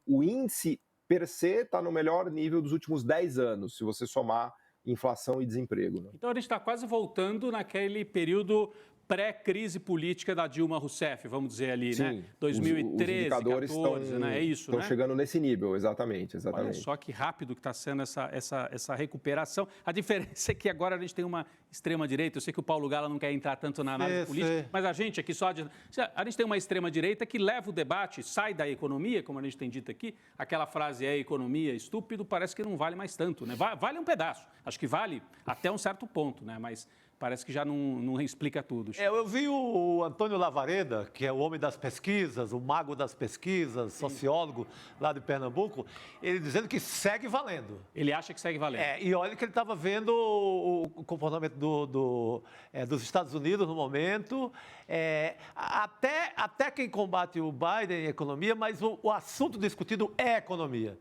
o índice per se está no melhor nível dos últimos 10 anos, se você somar inflação e desemprego. Né? Então, a gente está quase voltando naquele período pré-crise política da Dilma Rousseff, vamos dizer ali, sim, né? 2013, os indicadores 2014, né? É isso, estão né? chegando nesse nível, exatamente. Olha só que rápido que está sendo essa recuperação. A diferença é que agora a gente tem uma extrema-direita, eu sei que o Paulo Gala não quer entrar tanto na análise política, mas a gente aqui a gente tem uma extrema-direita que leva o debate, sai da economia, como a gente tem dito aqui, aquela frase economia estúpido, parece que não vale mais tanto, né? Vale um pedaço, acho que vale até um certo ponto, né? Mas parece que já não explica tudo. Eu vi o Antônio Lavareda, que é o homem das pesquisas, o mago das pesquisas, sociólogo lá de Pernambuco, ele dizendo que segue valendo. Ele acha que segue valendo. E olha que ele estava vendo o comportamento dos Estados Unidos no momento, até quem combate o Biden em economia, mas o assunto discutido é economia.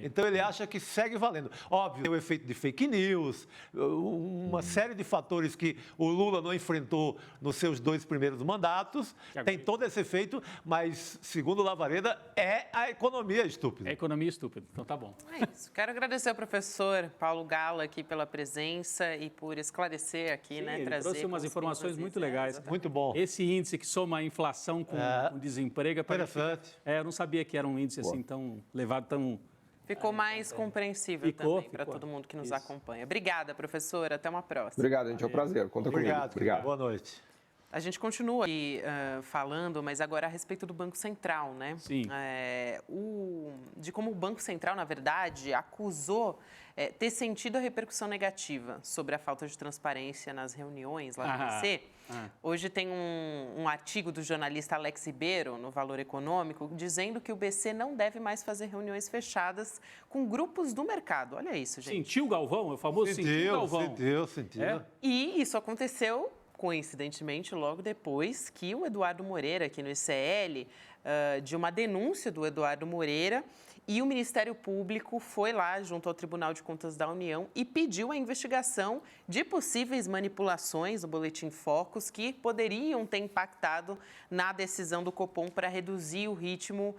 Então ele acha que segue valendo. Óbvio, tem o efeito de fake news, uma série de fatores que o Lula não enfrentou nos seus 2 primeiros mandatos, tem todo esse efeito, mas, segundo o Lavareda, é a economia estúpida. É a economia estúpida, então tá bom. É isso. Quero agradecer ao professor Paulo Gala aqui pela presença e por esclarecer aqui, Sim, né? Ele Trazer trouxe umas informações muito legais. Muito bom. Esse índice que soma a inflação com desemprego... Interessante. Eu não sabia que era um índice assim tão levado, tão... Ficou mais compreensível também para todo mundo que nos acompanha. Obrigada, professora. Até uma próxima. Obrigado, gente. É um prazer. Conta comigo. Obrigado. Boa noite. A gente continua aqui falando, mas agora a respeito do Banco Central, né? Sim. De como o Banco Central, na verdade, acusou ter sentido a repercussão negativa sobre a falta de transparência nas reuniões lá no BC. Hoje tem um artigo do jornalista Alex Ribeiro, no Valor Econômico, dizendo que o BC não deve mais fazer reuniões fechadas com grupos do mercado. Olha isso, gente. Sentiu o Galvão? É o famoso sentiu o Galvão. Sentiu. E isso aconteceu, coincidentemente, logo depois que o Eduardo Moreira, aqui no ICL, de uma denúncia do Eduardo Moreira, e o Ministério Público foi lá junto ao Tribunal de Contas da União e pediu a investigação de possíveis manipulações no Boletim Focus que poderiam ter impactado na decisão do Copom para reduzir o ritmo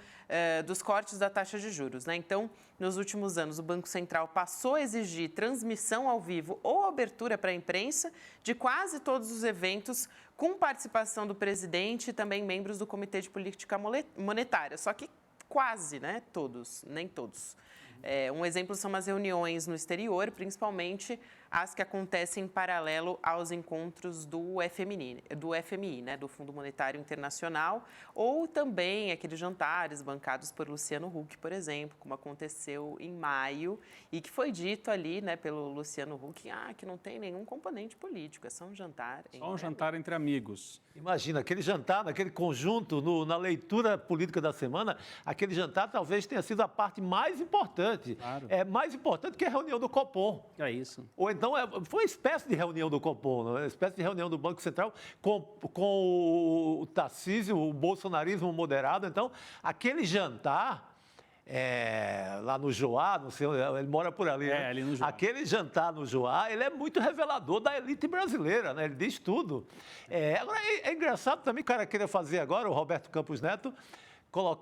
dos cortes da taxa de juros, né? Então, nos últimos anos, o Banco Central passou a exigir transmissão ao vivo ou abertura para a imprensa de quase todos os eventos com participação do presidente e também membros do Comitê de Política Monetária. Só que quase, né? Todos, nem todos. Um exemplo são as reuniões no exterior, principalmente as que acontecem em paralelo aos encontros do FMI, né, do Fundo Monetário Internacional, ou também aqueles jantares bancados por Luciano Huck, por exemplo, como aconteceu em maio, e que foi dito ali, né, pelo Luciano Huck, que não tem nenhum componente político, é só um jantar. Só um jantar entre amigos. Imagina, aquele jantar, naquele conjunto, na leitura política da semana, aquele jantar talvez tenha sido a parte mais importante. Claro. É mais importante que a reunião do Copom. É isso. Ou então, foi uma espécie de reunião do Copom, uma espécie de reunião do Banco Central com o Tarcísio, o bolsonarismo moderado. Então, aquele jantar... lá no Joá, não sei, ele mora por ali, né? Ali no Joá. Aquele jantar no Joá, ele é muito revelador da elite brasileira, né? Ele diz tudo. Agora, é engraçado também, o cara queria fazer agora, o Roberto Campos Neto,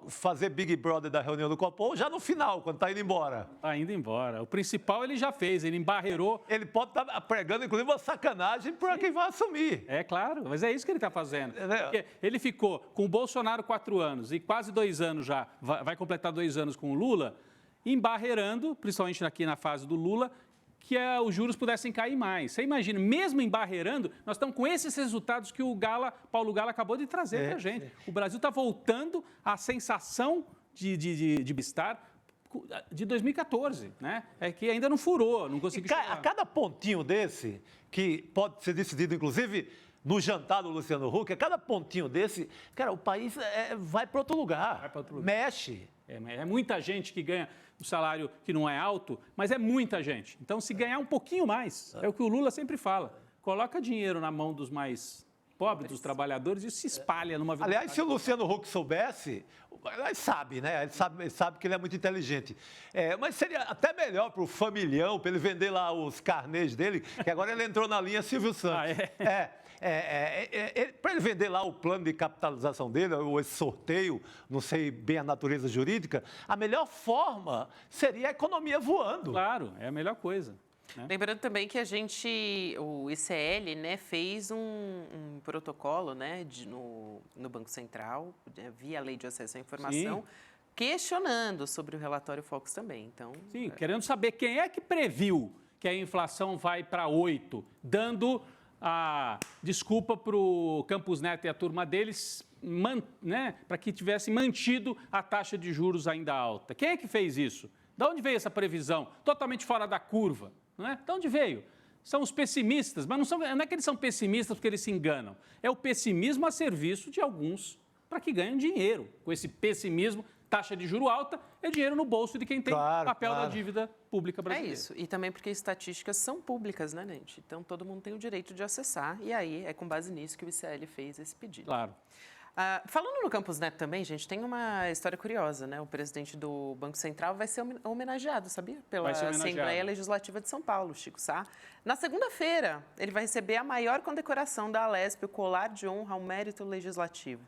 fazer Big Brother da reunião do Copom já no final, quando está indo embora. Está indo embora. O principal ele já fez, ele embarreirou. Ele pode estar pregando, inclusive, uma sacanagem para quem vai assumir. É claro, mas é isso que ele está fazendo. Porque ele ficou com o Bolsonaro 4 anos e quase 2 anos já, vai completar 2 anos com o Lula, embarreirando, principalmente aqui na fase do Lula, que os juros pudessem cair mais. Você imagina, mesmo embarreirando, nós estamos com esses resultados que o Paulo Gala acabou de trazer para a gente. O Brasil está voltando à sensação de bem-estar de 2014, né? É que ainda não furou, não conseguiu chegar. A cada pontinho desse, que pode ser decidido, inclusive, no jantar do Luciano Huck, a cada pontinho desse, cara, o país vai para outro lugar, mexe. É muita gente que ganha um salário que não é alto, mas é muita gente. Então, se ganhar um pouquinho mais, é o que o Lula sempre fala, coloca dinheiro na mão dos mais pobres, dos trabalhadores, e se espalha numa velocidade. Aliás, se o Luciano Huck soubesse, ele sabe, né? Ele sabe que ele é muito inteligente. Mas seria até melhor para o familhão, para ele vender lá os carnês dele, que agora ele entrou na linha Silvio Santos. Para ele vender lá o plano de capitalização dele, ou esse sorteio, não sei bem a natureza jurídica, a melhor forma seria a economia voando. Claro, é a melhor coisa. Né? Lembrando também que o ICL, né, fez um protocolo, né, no Banco Central, via Lei de Acesso à Informação, Sim. questionando sobre o relatório Focus também. Então, Sim, querendo saber quem é que previu que a inflação vai para 8, dando a desculpa para o Campos Neto e a turma deles, né, para que tivessem mantido a taxa de juros ainda alta. Quem é que fez isso? De onde veio essa previsão? Totalmente fora da curva, não é? De onde veio? são os pessimistas, mas não é que eles são pessimistas porque eles se enganam. É o pessimismo a serviço de alguns para que ganhem dinheiro. Com esse pessimismo, taxa de juro alta é dinheiro no bolso de quem tem papel da dívida pública brasileira. É isso. E também porque estatísticas são públicas, né, gente? Então, todo mundo tem o direito de acessar. E aí, é com base nisso que o ICL fez esse pedido. Claro. Falando no Campus Neto também, gente, tem uma história curiosa, né? O presidente do Banco Central vai ser homenageado, sabia? Pela Assembleia Legislativa de São Paulo, Chico Sá. Na segunda-feira, ele vai receber a maior condecoração da Alesp, o Colar de Honra ao Mérito Legislativo.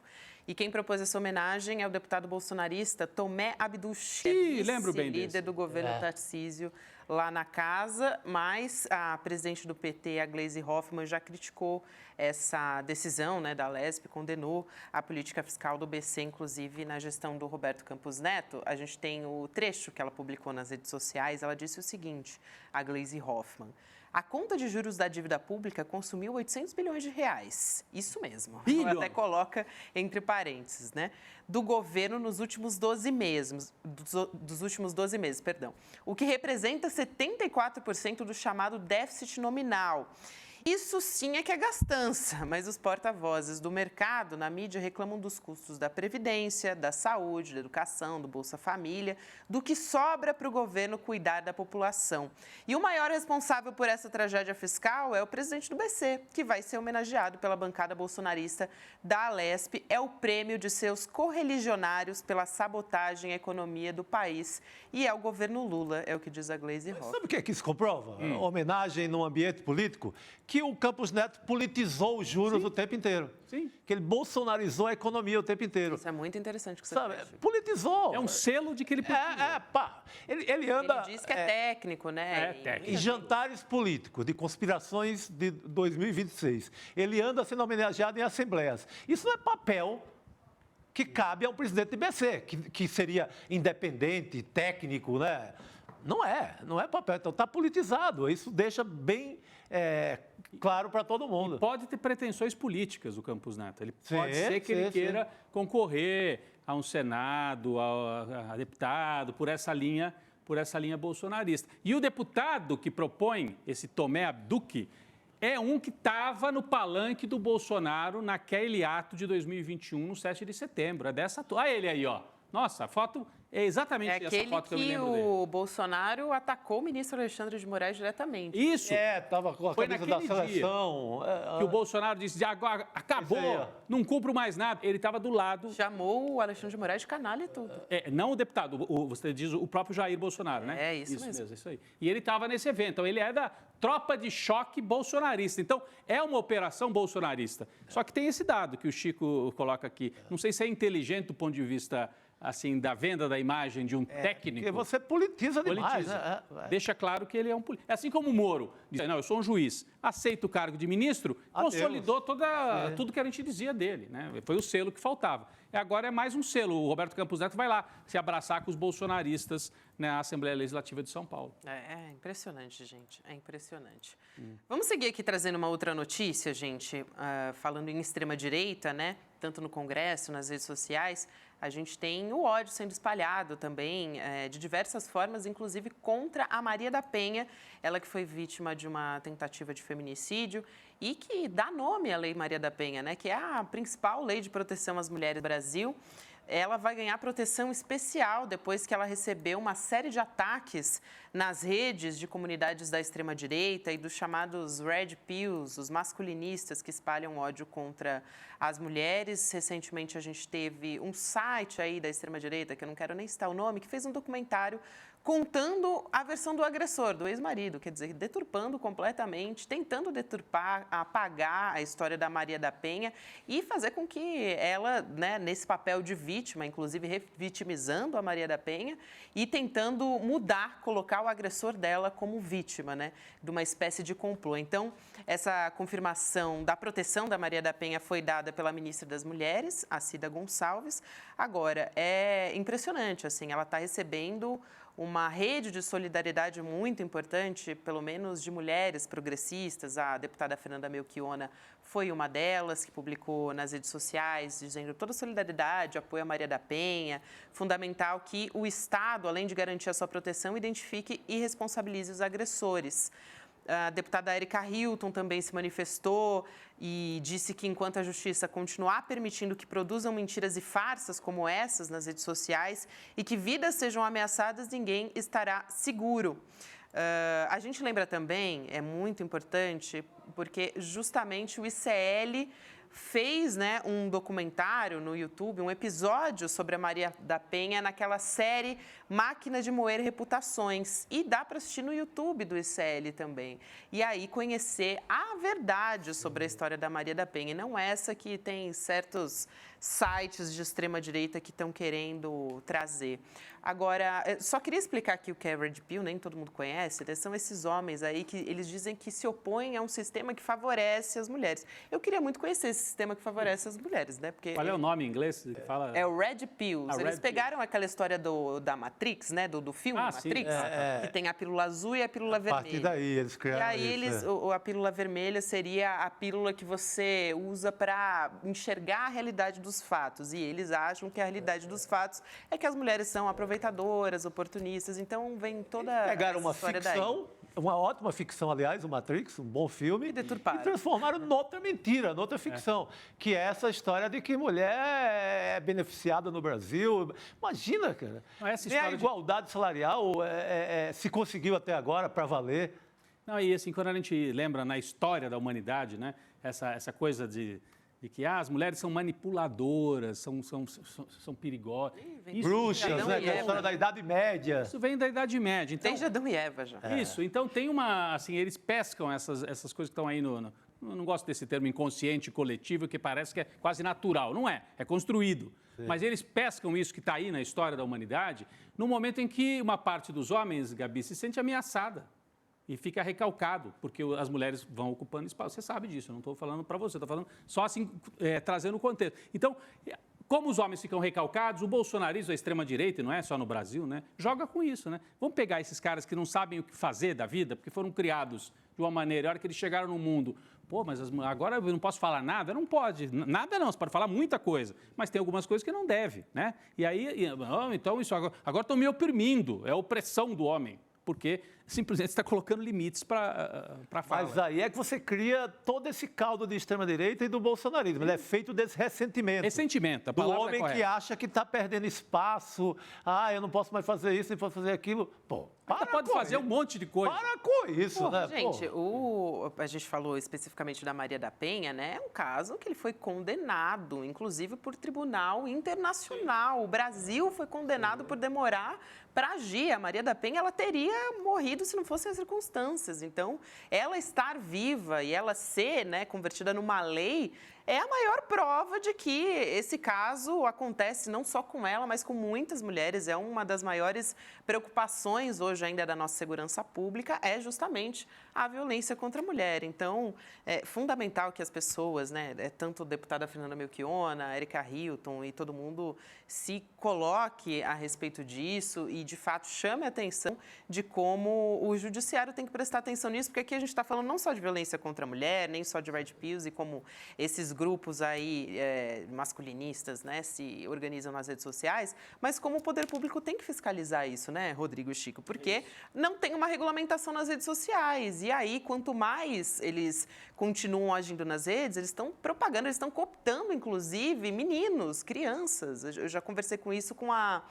E quem propôs essa homenagem é o deputado bolsonarista Tomé Abduch, líder do governo Tarcísio lá na casa, mas a presidente do PT, a Gleisi Hoffmann, já criticou essa decisão, né, da Alesp, condenou a política fiscal do BC, inclusive na gestão do Roberto Campos Neto. A gente tem o trecho que ela publicou nas redes sociais, ela disse o seguinte, a Gleisi Hoffmann: a conta de juros da dívida pública consumiu 800 bilhões de reais. Isso mesmo. Ela até coloca entre parênteses, né? Do governo nos últimos 12 meses, dos últimos 12 meses, perdão. O que representa 74% do chamado déficit nominal. Isso sim é que é gastança, mas os porta-vozes do mercado na mídia reclamam dos custos da Previdência, da saúde, da educação, do Bolsa Família, do que sobra para o governo cuidar da população. E o maior responsável por essa tragédia fiscal é o presidente do BC, que vai ser homenageado pela bancada bolsonarista da Alesp. É o prêmio de seus correligionários pela sabotagem à economia do país. E é o governo Lula, é o que diz a Gleisi Hoffmann. Sabe o que é que isso comprova? Homenagem num ambiente político que o Campos Neto politizou os juros o tempo inteiro. Sim. Que ele bolsonarizou a economia o tempo inteiro. Isso é muito interessante que você Sabe? Politizou. É um selo de que ele politizou. Ele anda... Ele diz que é técnico, né? técnico. Em jantares políticos de conspirações de 2026. Ele anda sendo homenageado em assembleias. Isso não é papel que cabe ao presidente do IBC, que seria independente, técnico, né? Não é papel. Então está politizado. Isso deixa bem claro para todo mundo. E pode ter pretensões políticas o Campos Neto. Ele pode ser que ele queira concorrer a um Senado, a deputado, por essa linha bolsonarista. E o deputado que propõe esse Tomé Abduch é um que estava no palanque do Bolsonaro naquele ato de 2021, no 7 de setembro. É dessa... Olha ele aí, ó. Nossa, a foto é exatamente essa foto que eu me lembro dele. O Bolsonaro atacou o ministro Alexandre de Moraes diretamente. Isso. Estava com a camisa da seleção. Que o Bolsonaro disse, agora acabou, não cumpro mais nada. Ele estava do lado... Chamou o Alexandre de Moraes de canalha e tudo. Não o deputado, você diz o próprio Jair Bolsonaro, né? É, isso mesmo. Isso aí. E ele estava nesse evento, então ele é da tropa de choque bolsonarista. Então, é uma operação bolsonarista. Só que tem esse dado que o Chico coloca aqui. Não sei se é inteligente do ponto de vista... assim, da venda da imagem de um técnico. Porque você politiza demais. Deixa claro que ele é um político. É assim como o Moro diz, não, eu sou um juiz, aceito o cargo de ministro, consolidou tudo que a gente dizia dele, né? Foi o selo que faltava. E agora é mais um selo. O Roberto Campos Neto vai lá se abraçar com os bolsonaristas na Assembleia Legislativa de São Paulo. É impressionante, gente. É impressionante. Vamos seguir aqui trazendo uma outra notícia, gente, falando em extrema-direita, né? Tanto no Congresso, nas redes sociais, a gente tem o ódio sendo espalhado também, de diversas formas, inclusive contra a Maria da Penha, ela que foi vítima de uma tentativa de feminicídio e que dá nome à Lei Maria da Penha, né? Que é a principal lei de proteção às mulheres do Brasil. Ela vai ganhar proteção especial depois que ela recebeu uma série de ataques nas redes de comunidades da extrema-direita e dos chamados Red Pills, os masculinistas que espalham ódio contra as mulheres. Recentemente a gente teve um site aí da extrema-direita, que eu não quero nem citar o nome, que fez um documentário contando a versão do agressor, do ex-marido, quer dizer, deturpando completamente, tentando deturpar, apagar a história da Maria da Penha e fazer com que ela, né, nesse papel de vítima, inclusive revitimizando a Maria da Penha e tentando mudar, colocar o agressor dela como vítima, né, de uma espécie de complô. Então, essa confirmação da proteção da Maria da Penha foi dada pela ministra das Mulheres, a Cida Gonçalves. Agora, é impressionante, assim, ela está recebendo uma rede de solidariedade muito importante, pelo menos de mulheres progressistas. A deputada Fernanda Melchiona foi uma delas, que publicou nas redes sociais, dizendo toda solidariedade, apoio a Maria da Penha. Fundamental que o Estado, além de garantir a sua proteção, identifique e responsabilize os agressores. A deputada Erika Hilton também se manifestou e disse que enquanto a justiça continuar permitindo que produzam mentiras e farsas como essas nas redes sociais e que vidas sejam ameaçadas, ninguém estará seguro. A gente lembra também, é muito importante, porque justamente o ICL fez, né, um documentário no YouTube, um episódio sobre a Maria da Penha naquela série Máquina de Moer Reputações. E dá para assistir no YouTube do ICL também. E aí conhecer a verdade sobre a história da Maria da Penha. E não essa que tem certos sites de extrema-direita que estão querendo trazer. Agora, só queria explicar aqui o que é Red Pill, nem todo mundo conhece, né? São esses homens aí que eles dizem que se opõem a um sistema que favorece as mulheres. Eu queria muito conhecer esse sistema que favorece as mulheres, né? Porque Qual é o nome em inglês? Fala... É o Red Pill. Eles pegaram aquela história da Matrix, né? Do filme Matrix, que tem a pílula azul e a pílula vermelha. A partir daí eles criaram E aí a pílula vermelha seria a pílula que você usa para enxergar a realidade dos fatos. E eles acham que a realidade dos fatos é que as mulheres são aproveitadoras, oportunistas. Então vem toda pegaram essa uma história ficção, uma ótima ficção, aliás, o Matrix, um bom filme, deturparam. E transformaram noutra mentira, noutra ficção, que é essa história de que mulher é beneficiada no Brasil. Imagina, cara, nem a igualdade salarial se conseguiu até agora para valer. Não, e assim, quando a gente lembra na história da humanidade, né, essa coisa de que as mulheres são manipuladoras, são perigosas. Bruxas, né? Que é a história da Idade Média. Isso vem da Idade Média. Então, desde Adão e Eva já. Isso, então tem assim, eles pescam essas coisas que estão aí eu não gosto desse termo inconsciente coletivo, que parece que é quase natural. Não é construído. Sim. Mas eles pescam isso que está aí na história da humanidade no momento em que uma parte dos homens, Gabi, se sente ameaçada. E fica recalcado, porque as mulheres vão ocupando espaço. Você sabe disso, eu não estou falando para você, estou falando só assim, trazendo o contexto. Então, como os homens ficam recalcados, o bolsonarismo, a extrema-direita, e não é só no Brasil, né, joga com isso. Né? Vamos pegar esses caras que não sabem o que fazer da vida, porque foram criados de uma maneira, a hora que eles chegaram no mundo, mas agora eu não posso falar nada? Não pode, nada não, você pode falar muita coisa, mas tem algumas coisas que não deve. Né? E aí, então, isso agora estão me oprimindo, é a opressão do homem. Porque simplesmente está colocando limites para fala. Mas aí é que você cria todo esse caldo de extrema-direita e do bolsonarismo. Ele é feito desse ressentimento. Ressentimento, a do palavra homem é correta. Que acha que está perdendo espaço. Eu não posso mais fazer isso, não posso fazer aquilo. Pô, pode fazer um monte de coisa. Para com isso, né? Gente, a gente falou especificamente da Maria da Penha, né? É um caso que ele foi condenado, inclusive por tribunal internacional. O Brasil foi condenado por demorar para agir. A Maria da Penha, ela teria morrido se não fossem as circunstâncias. Então, ela estar viva e ela ser, né, convertida numa lei é a maior prova de que esse caso acontece não só com ela, mas com muitas mulheres. É uma das maiores preocupações hoje ainda da nossa segurança pública, é justamente a violência contra a mulher. Então, é fundamental que as pessoas, né, tanto a deputada Fernanda Melchiona, a Erika Hilton e todo mundo se coloque a respeito disso e, de fato, chame a atenção de como o judiciário tem que prestar atenção nisso, porque aqui a gente está falando não só de violência contra a mulher, nem só de Red Pills e como esses grupos aí masculinistas, né, se organizam nas redes sociais, mas como o poder público tem que fiscalizar isso, né, Rodrigo e Chico? Porque não tem uma regulamentação nas redes sociais. E aí, quanto mais eles continuam agindo nas redes, eles estão propagando, eles estão cooptando, inclusive, meninos, crianças. Eu já conversei com isso com a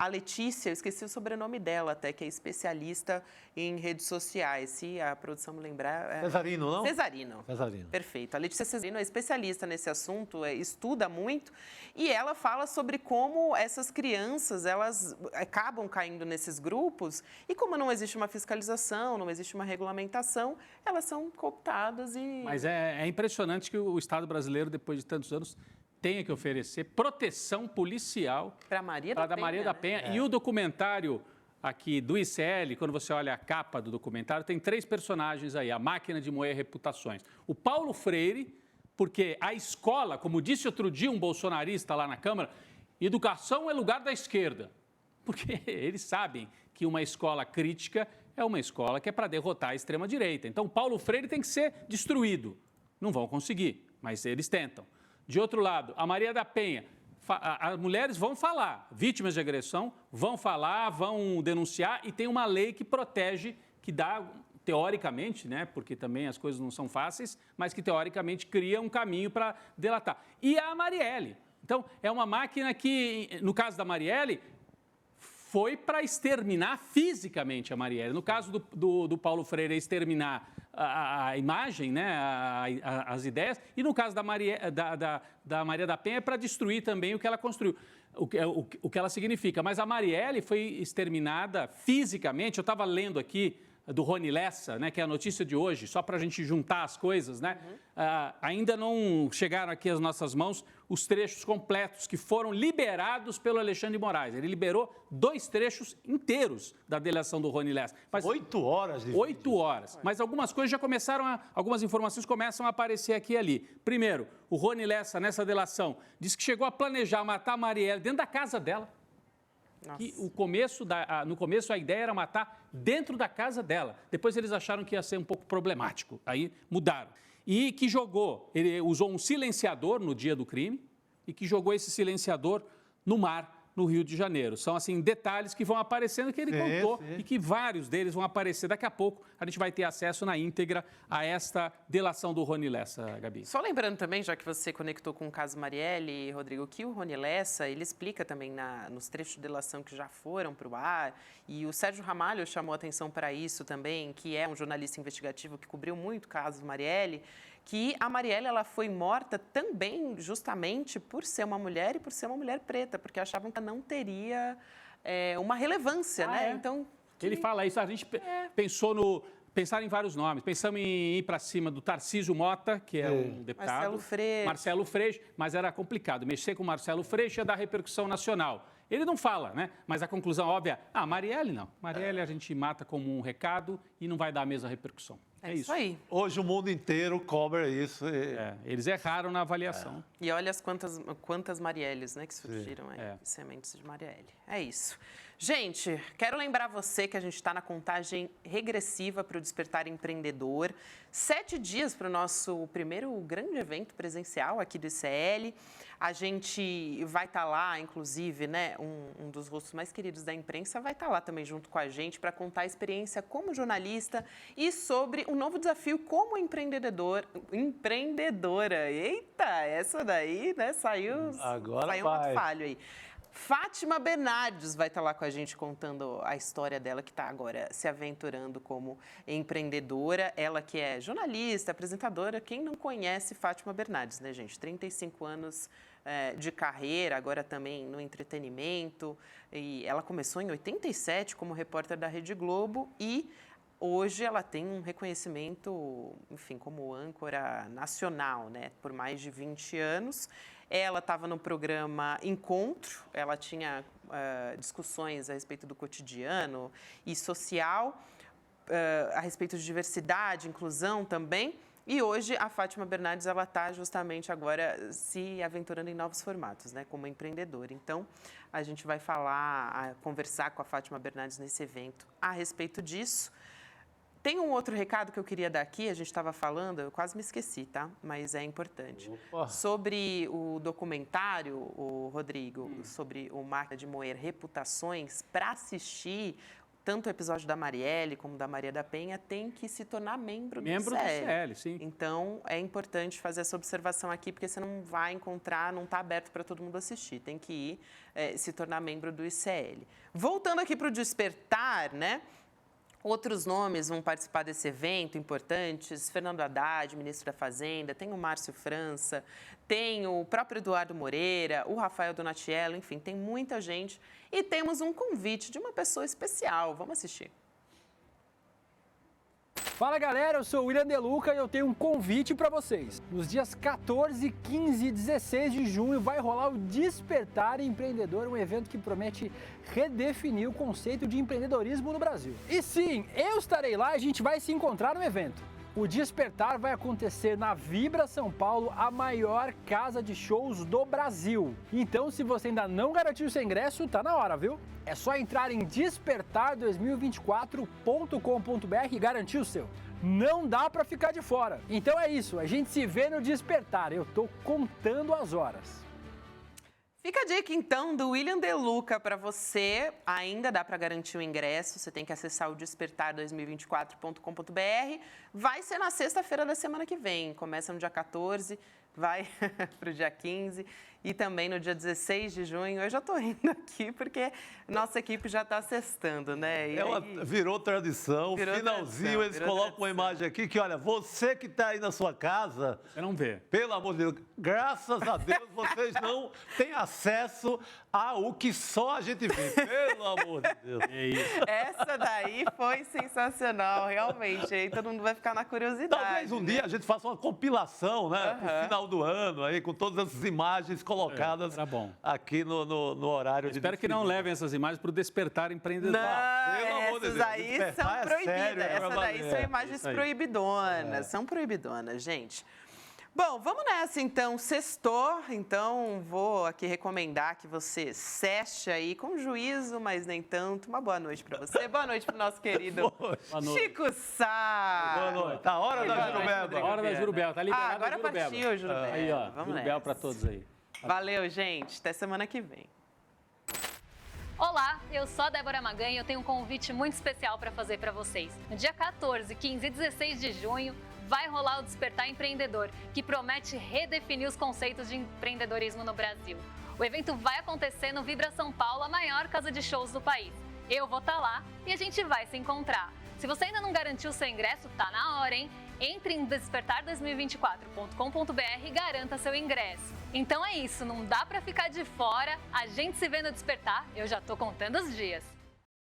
Letícia, eu esqueci o sobrenome dela até, que é especialista em redes sociais. Se a produção me lembrar... Cesarino, não? Cesarino. Perfeito. A Letícia Cesarino é especialista nesse assunto, estuda muito, e ela fala sobre como essas crianças, elas acabam caindo nesses grupos, e como não existe uma fiscalização, não existe uma regulamentação, elas são cooptadas e... Mas é impressionante que o Estado brasileiro, depois de tantos anos, tenha que oferecer proteção policial para Maria da Penha. E o documentário aqui do ICL, quando você olha a capa do documentário, tem 3 personagens aí, a máquina de moer reputações. O Paulo Freire, porque a escola, como disse outro dia um bolsonarista lá na Câmara, educação é lugar da esquerda. Porque eles sabem que uma escola crítica é uma escola que é para derrotar a extrema-direita. Então, Paulo Freire tem que ser destruído. Não vão conseguir, mas eles tentam. De outro lado, a Maria da Penha, as mulheres vão falar, vítimas de agressão, vão falar, vão denunciar, e tem uma lei que protege, que dá teoricamente, né, porque também as coisas não são fáceis, mas que teoricamente cria um caminho para delatar. E a Marielle. Então, é uma máquina que, no caso da Marielle, foi para exterminar fisicamente a Marielle. No caso do Paulo Freire, é exterminar a imagem, né, as ideias, e no caso da Maria da Penha é para destruir também o que ela construiu, o que ela significa. Mas a Marielle foi exterminada fisicamente. Eu estava lendo aqui do Rony Lessa, né, que é a notícia de hoje, só para a gente juntar as coisas, né? Ainda não chegaram aqui às nossas mãos os trechos completos que foram liberados pelo Alexandre de Moraes. Ele liberou 2 trechos inteiros da delação do Rony Lessa. Mas 8 horas de 8 horas. Mas algumas coisas já começaram algumas informações começam a aparecer aqui e ali. Primeiro, o Rony Lessa, nessa delação, disse que chegou a planejar matar a Marielle dentro da casa dela. Que no começo a ideia era matar dentro da casa dela. Depois eles acharam que ia ser um pouco problemático. Aí mudaram. E que ele usou um silenciador no dia do crime e que jogou esse silenciador no mar, no Rio de Janeiro. São, assim, detalhes que vão aparecendo que ele contou e que vários deles vão aparecer. Daqui a pouco a gente vai ter acesso na íntegra a esta delação do Rony Lessa, Gabi. Só lembrando também, já que você conectou com o caso Marielle, Rodrigo, que o Rony Lessa, ele explica também nos trechos de delação que já foram para o ar, e o Sérgio Ramalho chamou atenção para isso também, que é um jornalista investigativo que cobriu muito o caso Marielle, que a Marielle ela foi morta também justamente por ser uma mulher e por ser uma mulher preta, porque achavam que ela não teria uma relevância, né? Então, ele fala isso, a gente pensaram em vários nomes. Pensamos em ir para cima do Tarcísio Mota, que é um deputado. Marcelo Freixo, mas era complicado. Mexer com Marcelo Freixo ia dar repercussão nacional. Ele não fala, né? Mas a conclusão óbvia, Marielle não. Marielle a gente mata como um recado e não vai dar a mesma repercussão. É isso aí. Hoje o mundo inteiro cobra isso. Eles erraram na avaliação. E olha quantas Marielles, né, que surgiram aí, sementes de Marielle. É isso. Gente, quero lembrar você que a gente está na contagem regressiva para o Despertar Empreendedor. 7 dias para o nosso primeiro grande evento presencial aqui do ICL. A gente vai estar lá, inclusive, né, um dos rostos mais queridos da imprensa vai estar lá também junto com a gente para contar a experiência como jornalista e sobre um novo desafio como empreendedora. Eita, essa daí, né, saiu um falho aí. Fátima Bernardes vai estar lá com a gente contando a história dela, que está agora se aventurando como empreendedora. Ela que é jornalista, apresentadora. Quem não conhece Fátima Bernardes, né, gente? 35 anos de carreira, agora também no entretenimento. E ela começou em 87 como repórter da Rede Globo e hoje ela tem um reconhecimento, enfim, como âncora nacional, né, por mais de 20 anos. Ela estava no programa Encontro, ela tinha discussões a respeito do cotidiano e social, a respeito de diversidade, inclusão também. E hoje a Fátima Bernardes ela está justamente agora se aventurando em novos formatos, né, como empreendedora. Então, a gente vai conversar com a Fátima Bernardes nesse evento a respeito disso. Tem um outro recado que eu queria dar aqui, a gente estava falando, eu quase me esqueci, tá? Mas é importante. Sobre o documentário, o Rodrigo, sobre o Máquina de Moer Reputações, para assistir tanto o episódio da Marielle como da Maria da Penha, tem que se tornar membro do ICL, sim. Então, é importante fazer essa observação aqui, porque você não vai encontrar, não está aberto para todo mundo assistir. Tem que ir se tornar membro do ICL. Voltando aqui para o Despertar, né? Outros nomes vão participar desse evento importantes, Fernando Haddad, ministro da Fazenda, tem o Márcio França, tem o próprio Eduardo Moreira, o Rafael Donatiello, enfim, tem muita gente. E temos um convite de uma pessoa especial, vamos assistir. Fala galera, eu sou o William De Luca e eu tenho um convite para vocês. Nos dias 14, 15 e 16 de junho vai rolar o Despertar Empreendedor, um evento que promete redefinir o conceito de empreendedorismo no Brasil. E sim, eu estarei lá e a gente vai se encontrar no evento. O Despertar vai acontecer na Vibra São Paulo, a maior casa de shows do Brasil. Então, se você ainda não garantiu seu ingresso, tá na hora, viu? É só entrar em despertar2024.com.br e garantir o seu. Não dá pra ficar de fora. Então é isso, a gente se vê no Despertar. Eu tô contando as horas. Fica a dica, então, do William De Luca para você. Ainda dá para garantir o ingresso. Você tem que acessar o despertar2024.com.br. Vai ser na sexta-feira da semana que vem. Começa no dia 14, vai para o dia 15 e também no dia 16 de junho. Eu já estou rindo aqui porque nossa equipe já está sextando, né? E virou tradição. Finalzinho, eles colocam uma imagem aqui que, olha, você que está aí na sua casa... Você não vê. Pelo amor de Deus, graças a Deus, vocês não têm acesso ao que só a gente vê. Pelo amor de Deus. É isso. Essa daí foi sensacional, realmente. Aí todo mundo vai ficar na curiosidade. Talvez um dia a gente faça uma compilação, né? No final do ano, aí, com todas essas imagens colocadas aqui no horário de... Espero que não levem essas imagens para o Despertar Empreendedor. Não, essas aí são proibidas. Essas daí são imagens proibidonas. São proibidonas, gente. Bom, vamos nessa então, sextou, então vou aqui recomendar que você seste aí com juízo, mas nem tanto. Uma boa noite para você, boa noite para o nosso querido Chico Sá. Boa noite. A hora da Jurubeba. A hora da Jurubeba, tá liberado. Agora partiu, Jurubeba. Aí, ó, vamos Jurubeba para todos aí. Valeu, gente, até semana que vem. Olá, eu sou a Débora Magan e eu tenho um convite muito especial para fazer para vocês. No dia 14, 15 e 16 de junho, vai rolar o Despertar Empreendedor, que promete redefinir os conceitos de empreendedorismo no Brasil. O evento vai acontecer no Vibra São Paulo, a maior casa de shows do país. Eu vou estar lá e a gente vai se encontrar. Se você ainda não garantiu o seu ingresso, tá na hora, hein? Entre em despertar2024.com.br e garanta seu ingresso. Então é isso, não dá para ficar de fora. A gente se vê no Despertar, eu já tô contando os dias.